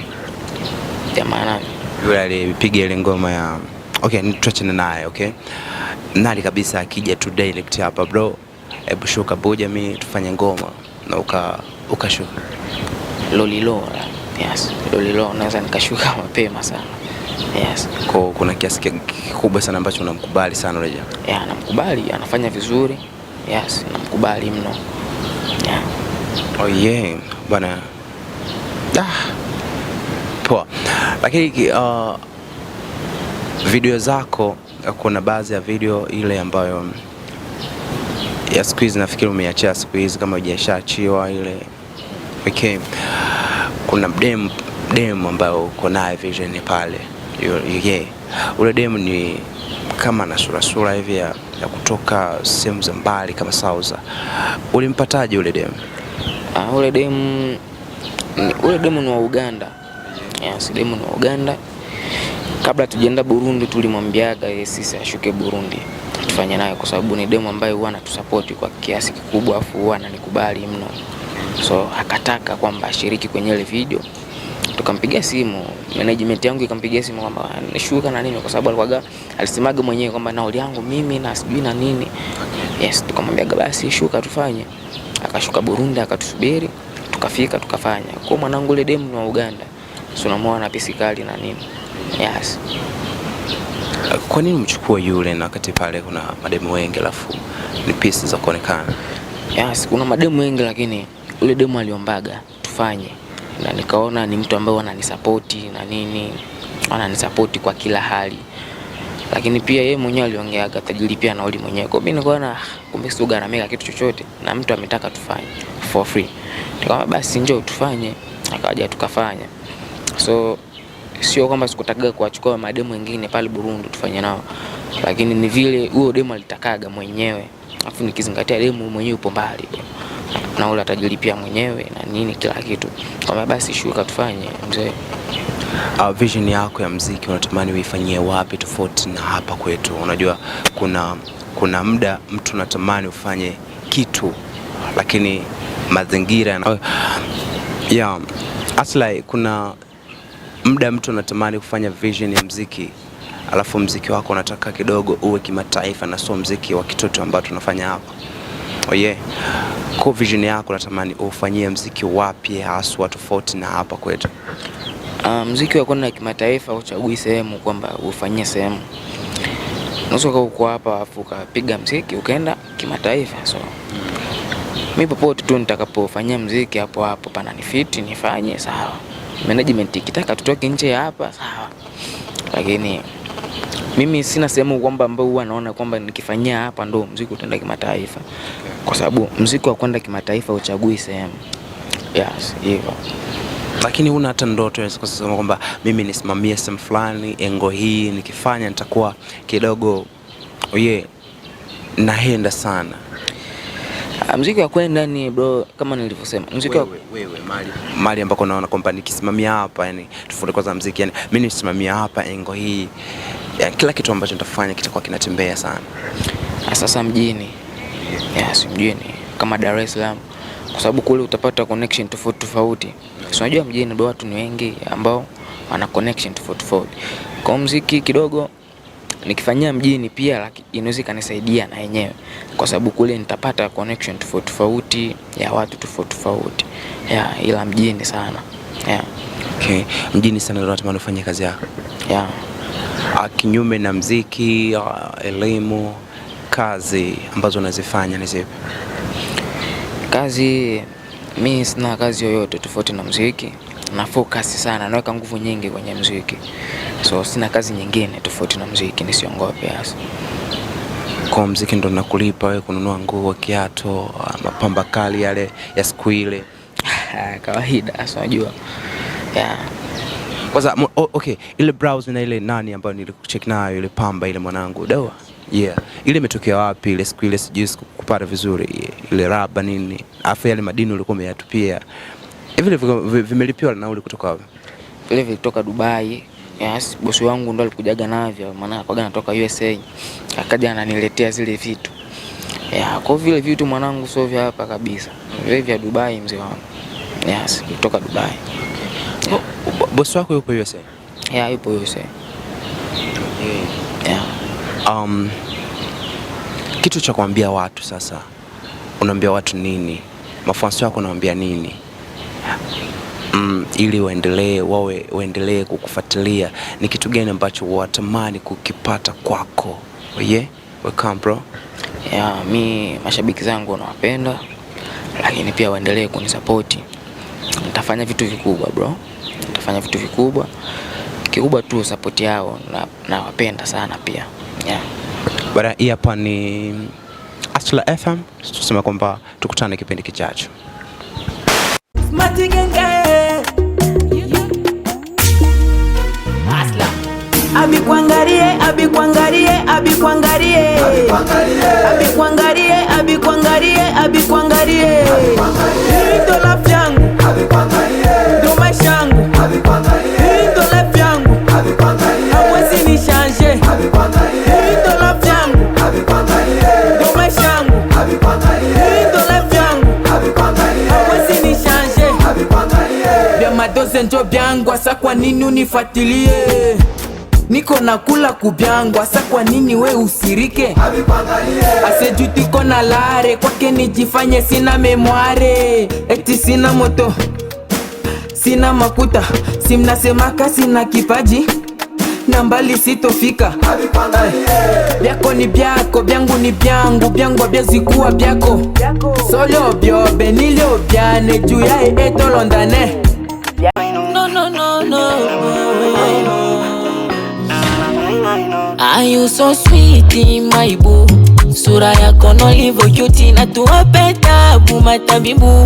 jamaa nani yule alipiga ile ngoma ya tuachane naye. Okay, nani kabisa akija tu direct hapa bro, hebu shuka Buja mimi tufanye ngoma, na ukashuka Lolilo. Yes, Lolilo naweza nikashuka mapema sana. Yes. Kuna kiasi kikubwa sana ambacho unamkubali sana yule jamaa. Namkubali, anafanya vizuri. Yes, namkubali mno. Bana. Poa. Lakini video zako, kuna baadhi ya video ile ambayo ya siku hizi nafikiri umeachia siku hizi kama hujashaachiwa ile. Okay. Kuna demo ambayo uko naye vision pale. Ule demo ni kama na sura hivi ya kutoka sehemu za mbali kama Sauza. Ulimpataje ule demo? Ule demo ni wa Uganda. Yes, demo ni wa Uganda. Kabla tujaenda Burundi tulimwambiaga sisi ashuke Burundi tufanye naye, kwa sababu ni demo ambayo huwa anatusupport kwa kiasi kikubwa, afu huwa ananikubali mno. So akataka kwamba ashiriki kwenye ile video. Tukampigia simu, management yangu ikampigia simu kwamba nishuka na nini, kwa sababu alisemaga mwenyewe kwamba nauli yangu mimi na sijui na nini. Yes, tukamwambia basi shuka tufanye. Akashuka Burundi akatusubiri, tukafika tukafanya. Kwa mwanangu ile demo ni wa Uganda. So namuona pisi kali na nini. Yes. Kwa nini mchukue yule na wakati pale kuna mademo wengi alafu ni pisi za kuonekana? Yes, kuna mademo wengi, lakini ule demo aliombaga tufanye, na nikaona ni mtu ambaye ananisupport na nini, ananisupport kwa kila hali. Lakini pia yeye mwenyewe aliongea atajilipia nauli mwenyewe. Kwa mimi nikaona kumbe sio gharamika kitu chochote na mtu ametaka tufanye for free. Nikamwambia basi njoo tufanye, akaja tukafanya. So sio kwamba sikutaka kuachukua mademo wengine pale Burundi tufanye nao, lakini ni vile huyo demo alitakaga mwenyewe, afu nikizingatia demo mwenyewe upo mbali na ule atajilipia mwenyewe na nini kila kitu. Kama basi shuka tufanye mzee. Vision yako ya muziki unatamani uifanyie wapi tofauti na hapa kwetu? Unajua kuna muda mtu anatamani ufanye kitu lakini mazingira Aslay, kuna muda mtu anatamani kufanya vision ya muziki alafu muziki wako unataka kidogo uwe kimataifa na sio muziki wa kitoto ambao tunafanya hapa. Kwa vision yako unatamani ufanyie muziki wapi haswa tofauti na hapa kwetu? Muziki wa kwenda kimataifa uchagui sehemu kwamba ufanyie sehemu. Unaweza uko hapa afu ukapiga muziki ukaenda kimataifa. So mimi popote tu nitakapofanyia muziki hapo hapo pana nifiti nifanye sawa. Management ikitaka tutoke nje hapa sawa. Lakini mimi sina sehemu kwamba ambao huwa naona kwamba nikifanyia hapa ndo muziki utaenda kimataifa. Kwa sababu muziki wa kwenda kimataifa uchagui sehemu. Yes, hivyo. Lakini una hata ndoto ya kusema kwamba mimi nisimamie sehemu fulani, engo hii nikifanya nitakuwa kidogo naenda sana? Muziki wa kwenda ni bro, kama nilivyosema, muziki wewe mali ambako naona kwamba nikisimamia hapa, yani tofauti kwa muziki, yani mimi nisimamia hapa engo hii, yani kila kitu ambacho nitafanya kitakuwa kinatembea sana. Sasa mjini, yes, mjini kama Dar es Salaam, kwa sababu kule utapata connection tofauti tofauti. So unajua mjini bado watu ni wengi ambao wana connection tofauti tofauti. Kwa muziki kidogo nikifanyia mjini pia inaweza kanisaidia na yenyewe, kwa sababu kule nitapata connection tofauti tofauti ya watu tofauti tofauti. Ila mjini sana. Okay, mjini sana ndio natamani ufanye kazi yako. Kinyume na muziki, elimu, kazi ambazo unazifanya ni zipi? Kazi mimi sina kazi yoyote tofauti na muziki. Na focus sana, naweka nguvu nyingi kwenye muziki. So sina kazi nyingine tofauti na muziki, nisiongope hasa. Kwa muziki ndo nakulipa wewe kununua nguo, kiatu, mapamba kali yale ya siku ile? Kawaida, unajua. Kwanza okay, ile browse na ile nani ambayo nilikucheck nayo ile pamba ile mwanangu dawa. Ile imetokea wapi ile siku ile sijui kupata vizuri ile raba nini? Afu yale madini ulikuwa umeyatupia. Hivi vimelipiwa na nauli kutoka wapi? Vile vilitoka Dubai. Yes, bosi wangu ndo alikujaga navyo, maana akaga natoka USA. Akaja ananiletea zile vitu. Kwa vile vitu mwanangu sio vya hapa kabisa. Vile vya Dubai mzee wangu. Yes, kutoka Dubai. Bosi wako yupo USA? Yupo USA. Kitu cha kuambia watu sasa. Unaambia watu nini? Mafansi wako unaambia nini? Ili waendelee kukufuatilia, ni kitu gani ambacho watamani kukipata kwako? Welcome bro. Mimi mashabiki zangu nawapenda, lakini pia waendelee kunisupport. Nitafanya vitu vikubwa bro. Nitafanya vitu vikubwa. Kikubwa tu support yao na wapenda sana pia. Bada hii hapa ni Aslay FM. Tuseme kwamba tukutane kipindi kijacho. Abikwangarie ndo life yangu, ndo maisha yangu, ndo life yangu, hawezi ni changer. Ndo life yangu, ndo maisha yangu, ndo life yangu, hawezi ni changer. Vya madoze njo byangwa, sa kwa nini unifuatilie? Niko nakula kubyangwa, sa kwa nini we usirike? Asejuti kona lare, kwake nijifanye sina memoire. Eti sina moto, sina makuta, simnasemaka sina kipaji. na mbali sitofika. Byako ni byako, byangu ni byangu, byangu abyazikuwa byako. Solo byobe nilio byane, juu ya eto londane. No, no, no, no. Are you so sweet, my boo? Sura yako nolivo cute na tuwape tabu matabibu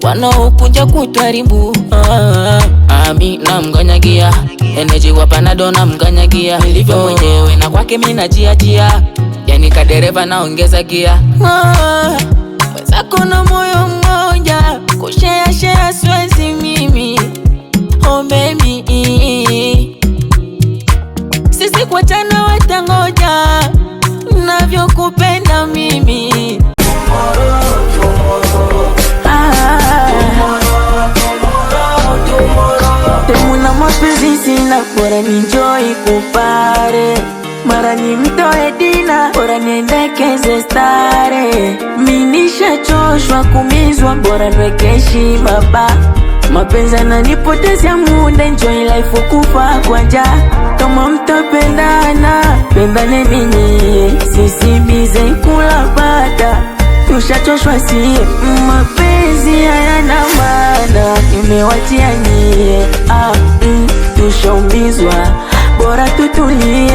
wanaokuja kutwaribu. Ami na mganyagia energy wa Panado na mganyagia nilivyo mwenyewe na kwake mimi najiachia, yani kadereva naongeza gia. Wenzako na moyo mmoja kushare siwezi mimi. Oh baby, sisi kwa tana watangoja navyokupenda mimi. Temuna mapenzi sina, bora ninjoi kupare. Mara ni mtoe dina, bora niendekeze stare. Minisha choshwa kumizwa, bora nwekeshi baba. Mapenzi yananipotezea muda, enjoy life kufa kwa njaa. Kama mtapendana, pendane ninyi, sisi bize kula bata. Tushachoshwa siye, mapenzi hayana maana. Nimewachia nyie, tushaumbizwa, bora tutulie.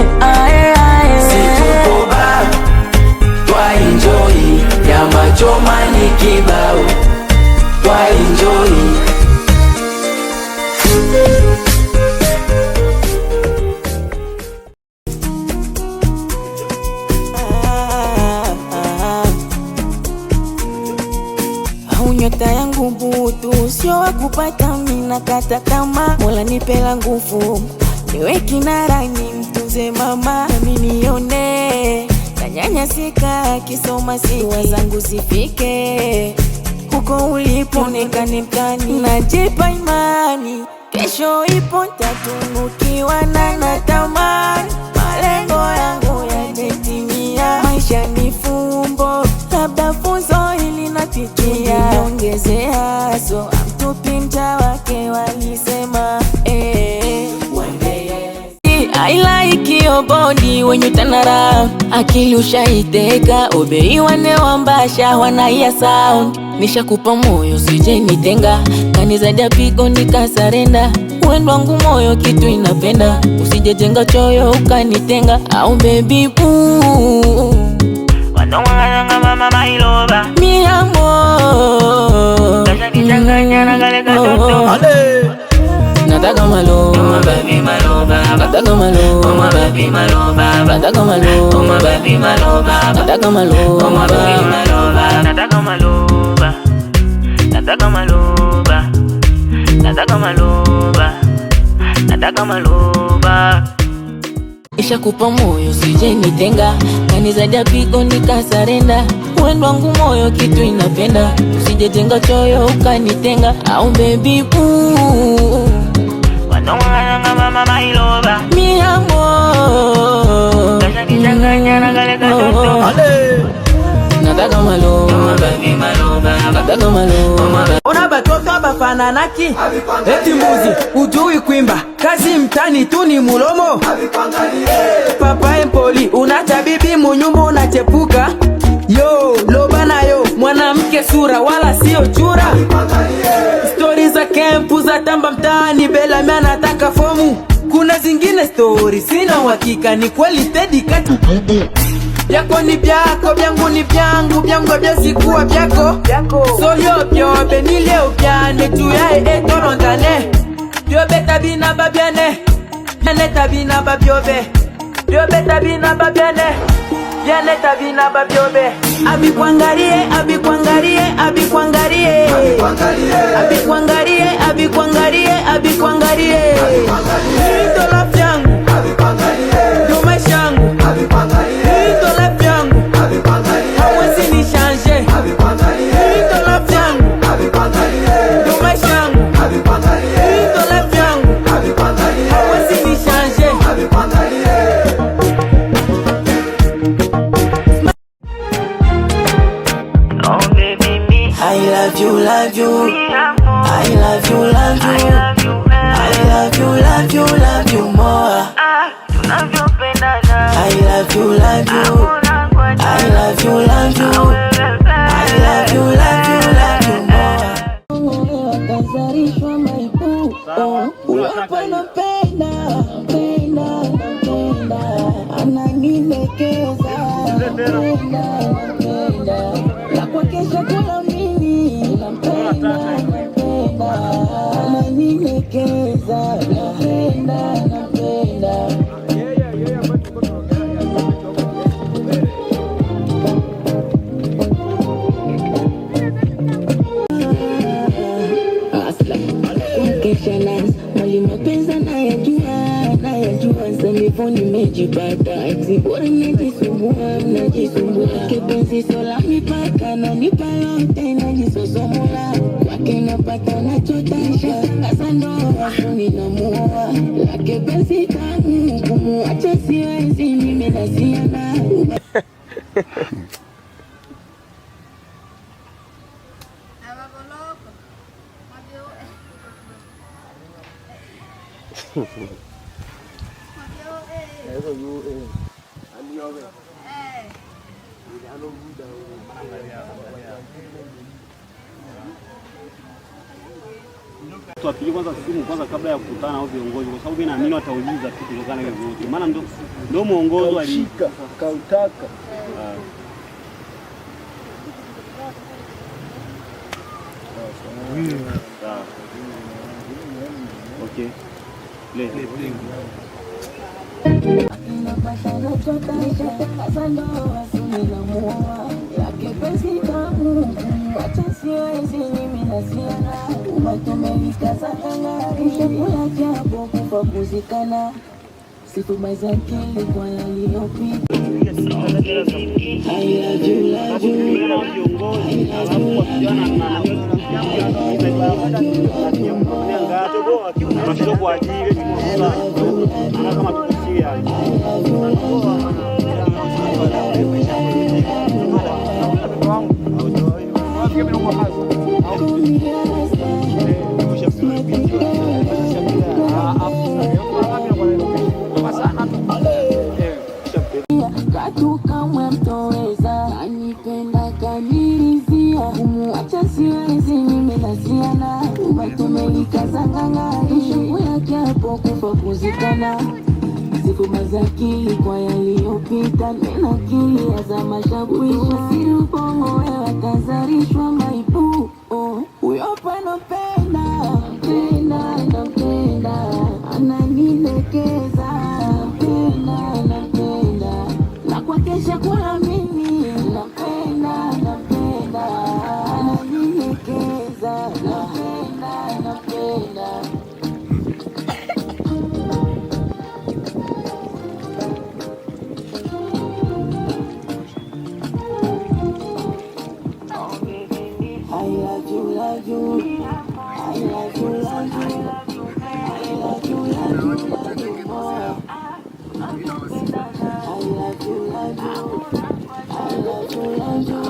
Situko ba, twa enjoy, nyama choma ni kibao, twa enjoy. Nyota yangu butu, sio wakupata mina kata kama. Mola nipela nguvu, niwe kinara ni mtunze mama. Nami nione, nanyanyasika kisoma siwa zangu zifike. Huko ulipo nekane mtani, najipa imani kesho ipo tatunukiwa na natamani. Malengo yangu yametimia, maisha ni fumbo, labda funzo ili natikia. Niongezea so amtupi mja wake walisema I like your body when you turn around. Akili ushaiteka, obei wane wambasha wanaia sound. Nishakupa moyo sije nitenga, kanizadia pigo nikasarenda. Wendo wangu moyo kitu inapenda, usijejenga choyo ukanitenga. Au baby boo, wanonga mama my lover, mi amor, kasha kichanganya na kale katoto. Nataka malo, baby maloba. Nataka malo, baby maloba. Nataka malo, baby maloba. Nataka malo, baby maloba. Nataka maloba. Nataka maloba. Nataka maloba. Nataka maloba. Nishakupa moyo sije nitenga, kanizadia pigo nikasarenda. Wendo wangu moyo kitu inapenda, usijejenga choyo ukanitenga. Au baby boo, wanonga mama my lover, mi amor, kasha kichanganya na kale katoto. Nataka malo, baby maloba. Nataka malo. Ona batoto bafananaki, eti mbuzi ujui kuimba, kazi mtani tu ni mulomo. Papa empoli unacha bibi munyumba unachepuka. Yo loba nayo mwanamke sura wala sio chura. Stories za kempu za tamba mtani, Bella mimi anataka fomu. Kuna zingine story sina uhakika ni kweli Teddy kati. Byako ni byako, byangu ni byangu, byangu abyazikuwa byako. Solo byobe nilio byane, juu ya eto londane. Byobe tabina babyane, byane tabina babyobe. Byobe tabina babyane, byane tabina babyobe. Abikwangarie, abikwangarie, abikwangarie. Abikwangarie, abikwangarie, abikwangarie. Ndo la vyangu, ndo maisha yangu. Ndo la vyangu, hawezi ni changer. Ndo la vyangu, ndo maisha yangu. Ndo la vyangu, hawezi ni changer. I love you, love you. I love you, love you. I love you, love you, love you more. love you, love you. I love you, love you. I love you, love you, love you more. Wakazarishwa maipu, uwapa napenda, napenda, napenda. Ananilekeza, napenda, napenda. Na kwa kesha kula mimi, napenda, napenda. Ananilekeza, napenda, napenda. Mapenza nayajua samifu nimejipata eti bora najisumbua kipenzi sola mipaka na nipa yote najisosomola kwake napata nachotasha sasa ndoa ninamuoa lake penzi tamu kumuacha siwezi mimi nasiana. Tuwapigie kwanza simu kwanza kabla ya kukutana na viongozi kwa sababu mimi naamini watauliza tu kutokana na viongozi. Maana ndio muongozo alishika kautaka. Okay. Le. Sifa za kile kwa yaliyopita. I love you, love kama mtoweza anipenda kanirizia kumuacha siwezi mimi nasiana umetumika zanganga ishu yake hapo kufa kuzikana sifa za akili kwa yaliyopita nina akili za mashabuisha siri ubongo wewe kazarishwa maipu uyopa napenda napenda napenda ananilekeza napenda napenda na kwa kesha kula mimi napenda napenda ananilekeza napenda napenda. I love you, love you. I love you, love you. I love you, love you, love you more. I love you, love you. I love you, love you.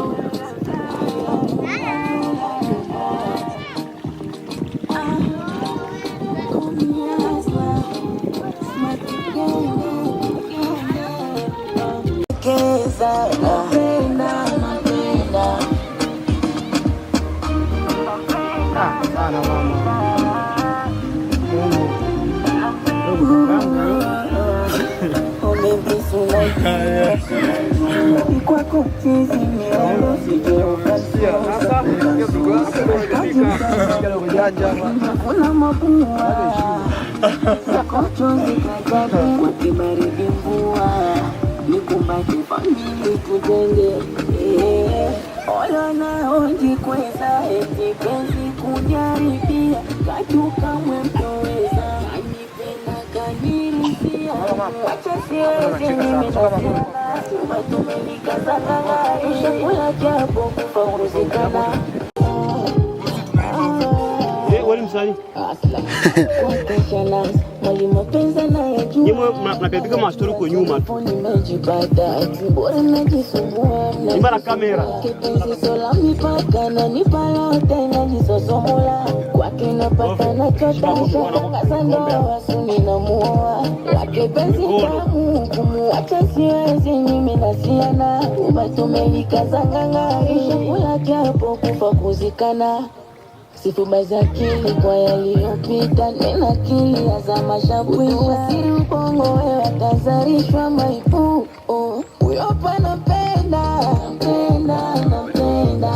Una mapua Sako chozi kajabu kwa kibaridi mvua Nikumbate famili tujenge Ola na onji kweza eti penzi kujaribia Kachuka mwemtoweza Anipenda kanirisia Wacha siwezi mimi nasiana Tumatumilika zanganga Ishakula japo kufa kuzikana Wali msali. Asla. Kwa kesha nas, mwali mapenza na ya juu. Nyinyi mnapiga mastori huko nyuma tu. Nyuma na kamera. Sifuba za akili kwa yaliyopita, nena akili ya za mashabuisha. Siri ubongo wewe atazarishwa maipu. Uyopa napenda, napenda, napenda.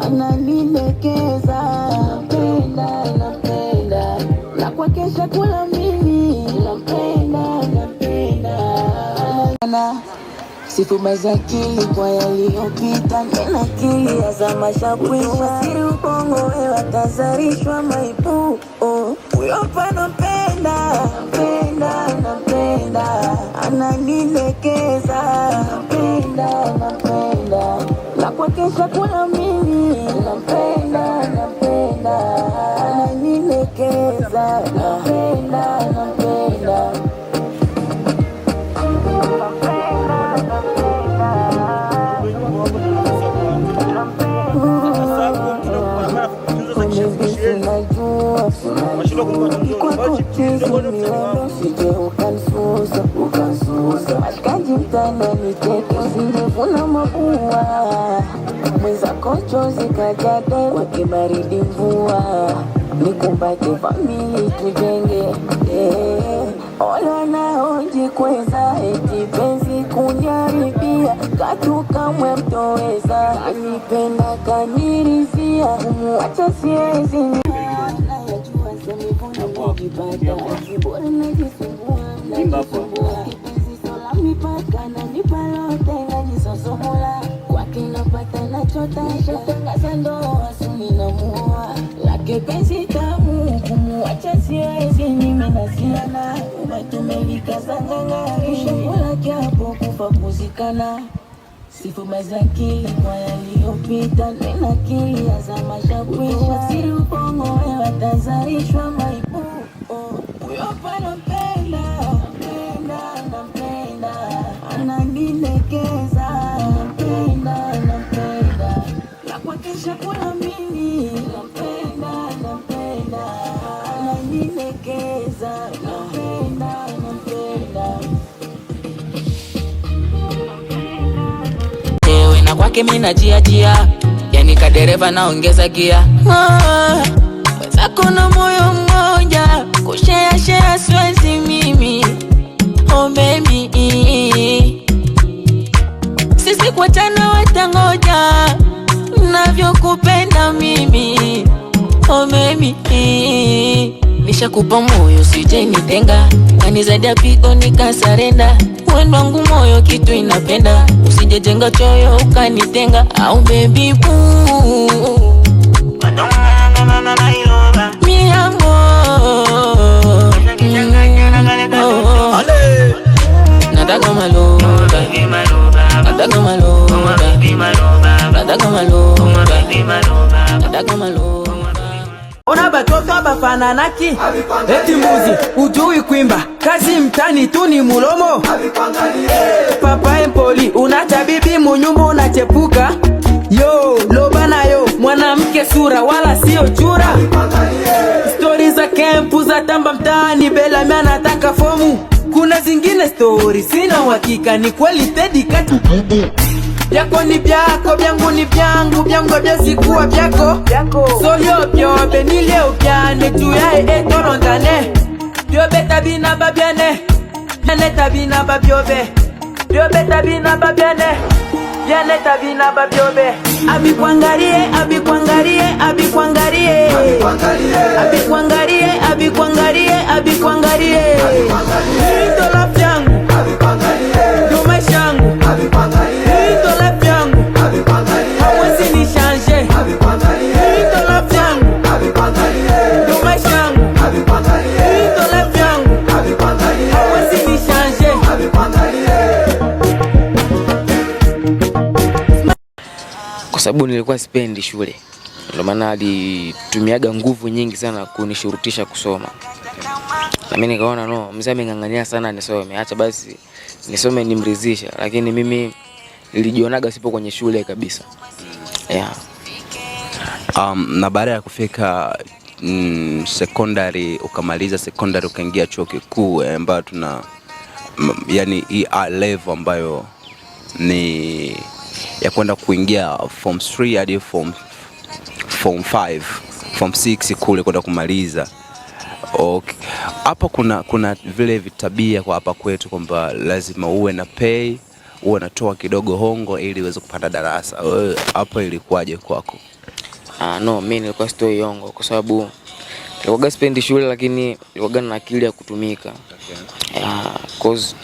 Ananilekeza, napenda, napenda. Na kwa kesha kula mimi, napenda, napenda. Sifuba za akili kwa yaliyopita, nena akili ya za mashabuisha. Siri ubongo wewe atazarishwa maipu. Uyopa napenda, napenda, napenda. Ananilekeza, napenda, napenda. Na kwa kesha kula mimi, napenda, napenda. Ananilekeza, napenda, napenda. Mashikaji mtana niteke usingevuna mapua. Mweza kochozi kajade wake baridi mvua. Nikumbate famili tujenge. Ola naoji kweza eti penzi kunjaribia. Katuka mwe mtoweza anipenda kanirizia. Umuacha siezi sifuba za akili kwa yaliyopita, nena akili ya za mashabuisha. Siri ubongo wewe atazarishwa maipu. Uyopa napenda, napenda, napenda. Ananilekeza, napenda, napenda. Na kwa kesha kula mimi, napenda, napenda. Ananilekeza, napenda, napenda. Na kwake mimi najiachia, yani kadereva naongeza gia. Wenzako na moyo mmoja, kushare siwezi mimi. Oh baby, sisi kwa tano watangoja, navyokupenda mimi. Oh baby, nishakupa moyo sije nitenga, kani zaidi ya pigo nikasarenda. Wendo wangu moyo kitu inapenda, usijejenga choyo ukanitenga. Au baby boo, mi amor, nataka maloba, nataka maloba, nataka maloba, nataka maloba. Ona batoto bafananaki, eti mbuzi ujui kuimba, kazi mtani tu ni mulomo. Papa empoli unacha bibi munyumba unachepuka. Yo loba nayo mwanamke sura wala sio chura. Stories za kempu za tamba mtaani, Bella mimi anataka fomu. Kuna zingine story sina uhakika ni kweli Teddy katu. Byako ni byako, byangu ni byangu, byangu byasikuwa byako. So yo byobe ni leo byane, tuyae etorondane. Byobe tabina babyane, byane tabina babyobe. Byobe tabina babyane, byane tabina babyobe. Abikwangarie, abikwangarie, abikwangarie. Abikwangarie, abikwangarie, abikwangarie. Ndo la vyangu, ndo maisha yangu. Ndo la vyangu, hawezi ni changer. Ndo la vyangu, ndo maisha yangu. Ndo la vyangu, hawezi ni changer. Kwa sababu nilikuwa sipendi shule, ndio maana alitumiaga nguvu nyingi sana kunishurutisha kusoma. Na mimi nikaona no, mzee ameng'ang'ania sana nisome, acha basi nisome nimridhisha, lakini mimi nilijionaga sipo kwenye shule kabisa. Yeah. Na baada ya kufika secondary, ukamaliza secondary ukaingia chuo kikuu ambayo tuna yani level ambayo ni ya kwenda kuingia form 3 hadi form 5, form 6 kule kwenda kumaliza. Okay. Hapa kuna vile vitabia kwa hapa kwetu kwamba lazima uwe na pay, uwe natoa kidogo hongo ili uweze kupata darasa. Hapa ilikuwaje kwako? No, mimi nilikuwa sitoi hongo kwa sababu nilikuwa sipendi shule, lakini nilikuwa na akili ya kutumika. Cause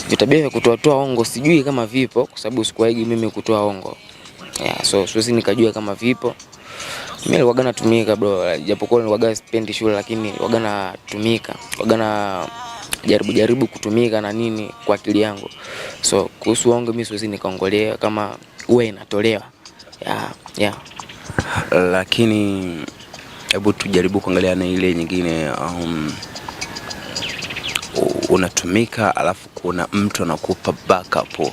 vitabia vya kutoa hongo sijui kama vipo kwa sababu sikuwaigi mimi kutoa hongo. So siwezi nikajua kama vipo. Mimi nilikuwa natumika bro, japokuwa nilikuwa sipendi shule, lakini nilikuwa natumika. Nilikuwa na jaribu kutumika na nini kwa akili yangu. So kuhusu hongo mimi siwezi nikaongolea kama uwe inatolewa. Yeah. Lakini hebu tujaribu kuangalia na ile nyingine, unatumika alafu kuna mtu anakupa backup,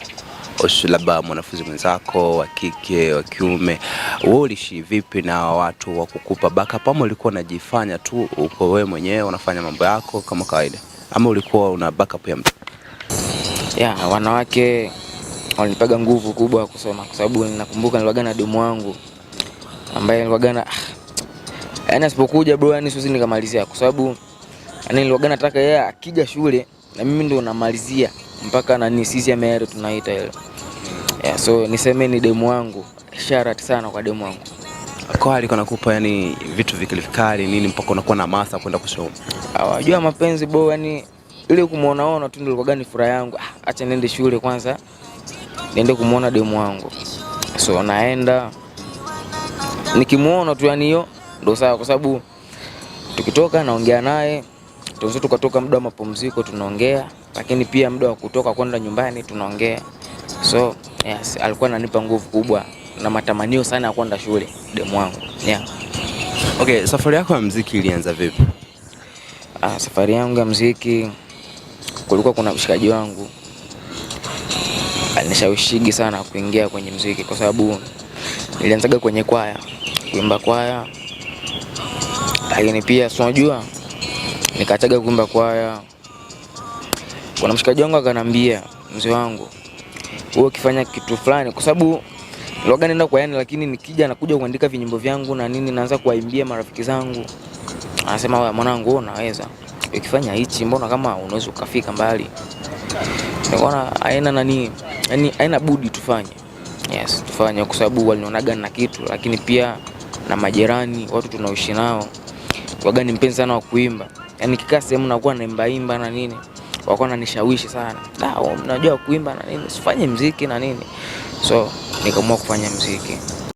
labda mwanafunzi mwenzako wa kike wa kiume. Wewe ulishi vipi na watu wa kukupa backup, ama ulikuwa unajifanya tu uko wewe mwenyewe unafanya mambo yako kama kawaida, ama ulikuwa una backup ya mtu? Wanawake walinipaga nguvu kubwa kusoma kwa sababu ninakumbuka nilikuwa na demu wangu ambaye nilikuwa na yani asipokuja bro, yani siwezi nikamalizia kwa sababu yani nilikuwa nataka yeye akija shule na mimi ndo namalizia mpaka nani sisi amere tunaita ile. So niseme ni demu wangu, shout sana kwa demu wangu. Kwa alikuwa anakupa yani vitu vikali nini mpaka unakuwa na masa kwenda kusoma? Unajua mapenzi bro, yani ile kumuona tu ndio ilikuwa ni furaha yangu. Acha niende shule kwanza, niende kumuona demu wangu. So naenda nikimuona tu, yani hiyo ndio sawa, kwa sababu tukitoka naongea naye, tunaweza tukatoka muda wa mapumziko tunaongea, lakini pia muda wa kutoka kwenda nyumbani tunaongea. So yes, alikuwa ananipa nguvu kubwa na matamanio sana ya kwenda shule demu wangu. Okay, safari yako ya muziki ilianza vipi? Safari yangu ya muziki, kulikuwa kuna mshikaji wangu alinishawishigi sana kuingia kwenye muziki kwa sababu nilianzaga kwenye kwaya, kuimba kwaya. Lakini pia unajua nikaachaga kuimba kwaya. Kuna mshikaji wangu akanambia, mzee wangu, wewe ukifanya kitu fulani, kwa sababu nilikuwa naenda kwayani, lakini nikija nakuja kuandika vinyimbo vyangu na nini, naanza kuwaimbia marafiki zangu. Anasema wewe mwanangu unaweza, ukifanya hichi mbona kama unaweza ukafika mbali. Nikaona haina nani, yani haina budi tufanye. Yes, tufanye kwa sababu walinionaga na kitu, lakini pia na majirani, watu tunaoishi nao waga ni mpenzi sana wa kuimba. Yani kikaa sehemu nakuwa naimba na nini, wako wananishawishi sana. Unajua kuimba na nini, sifanye muziki na nini. So nikaamua kufanya muziki.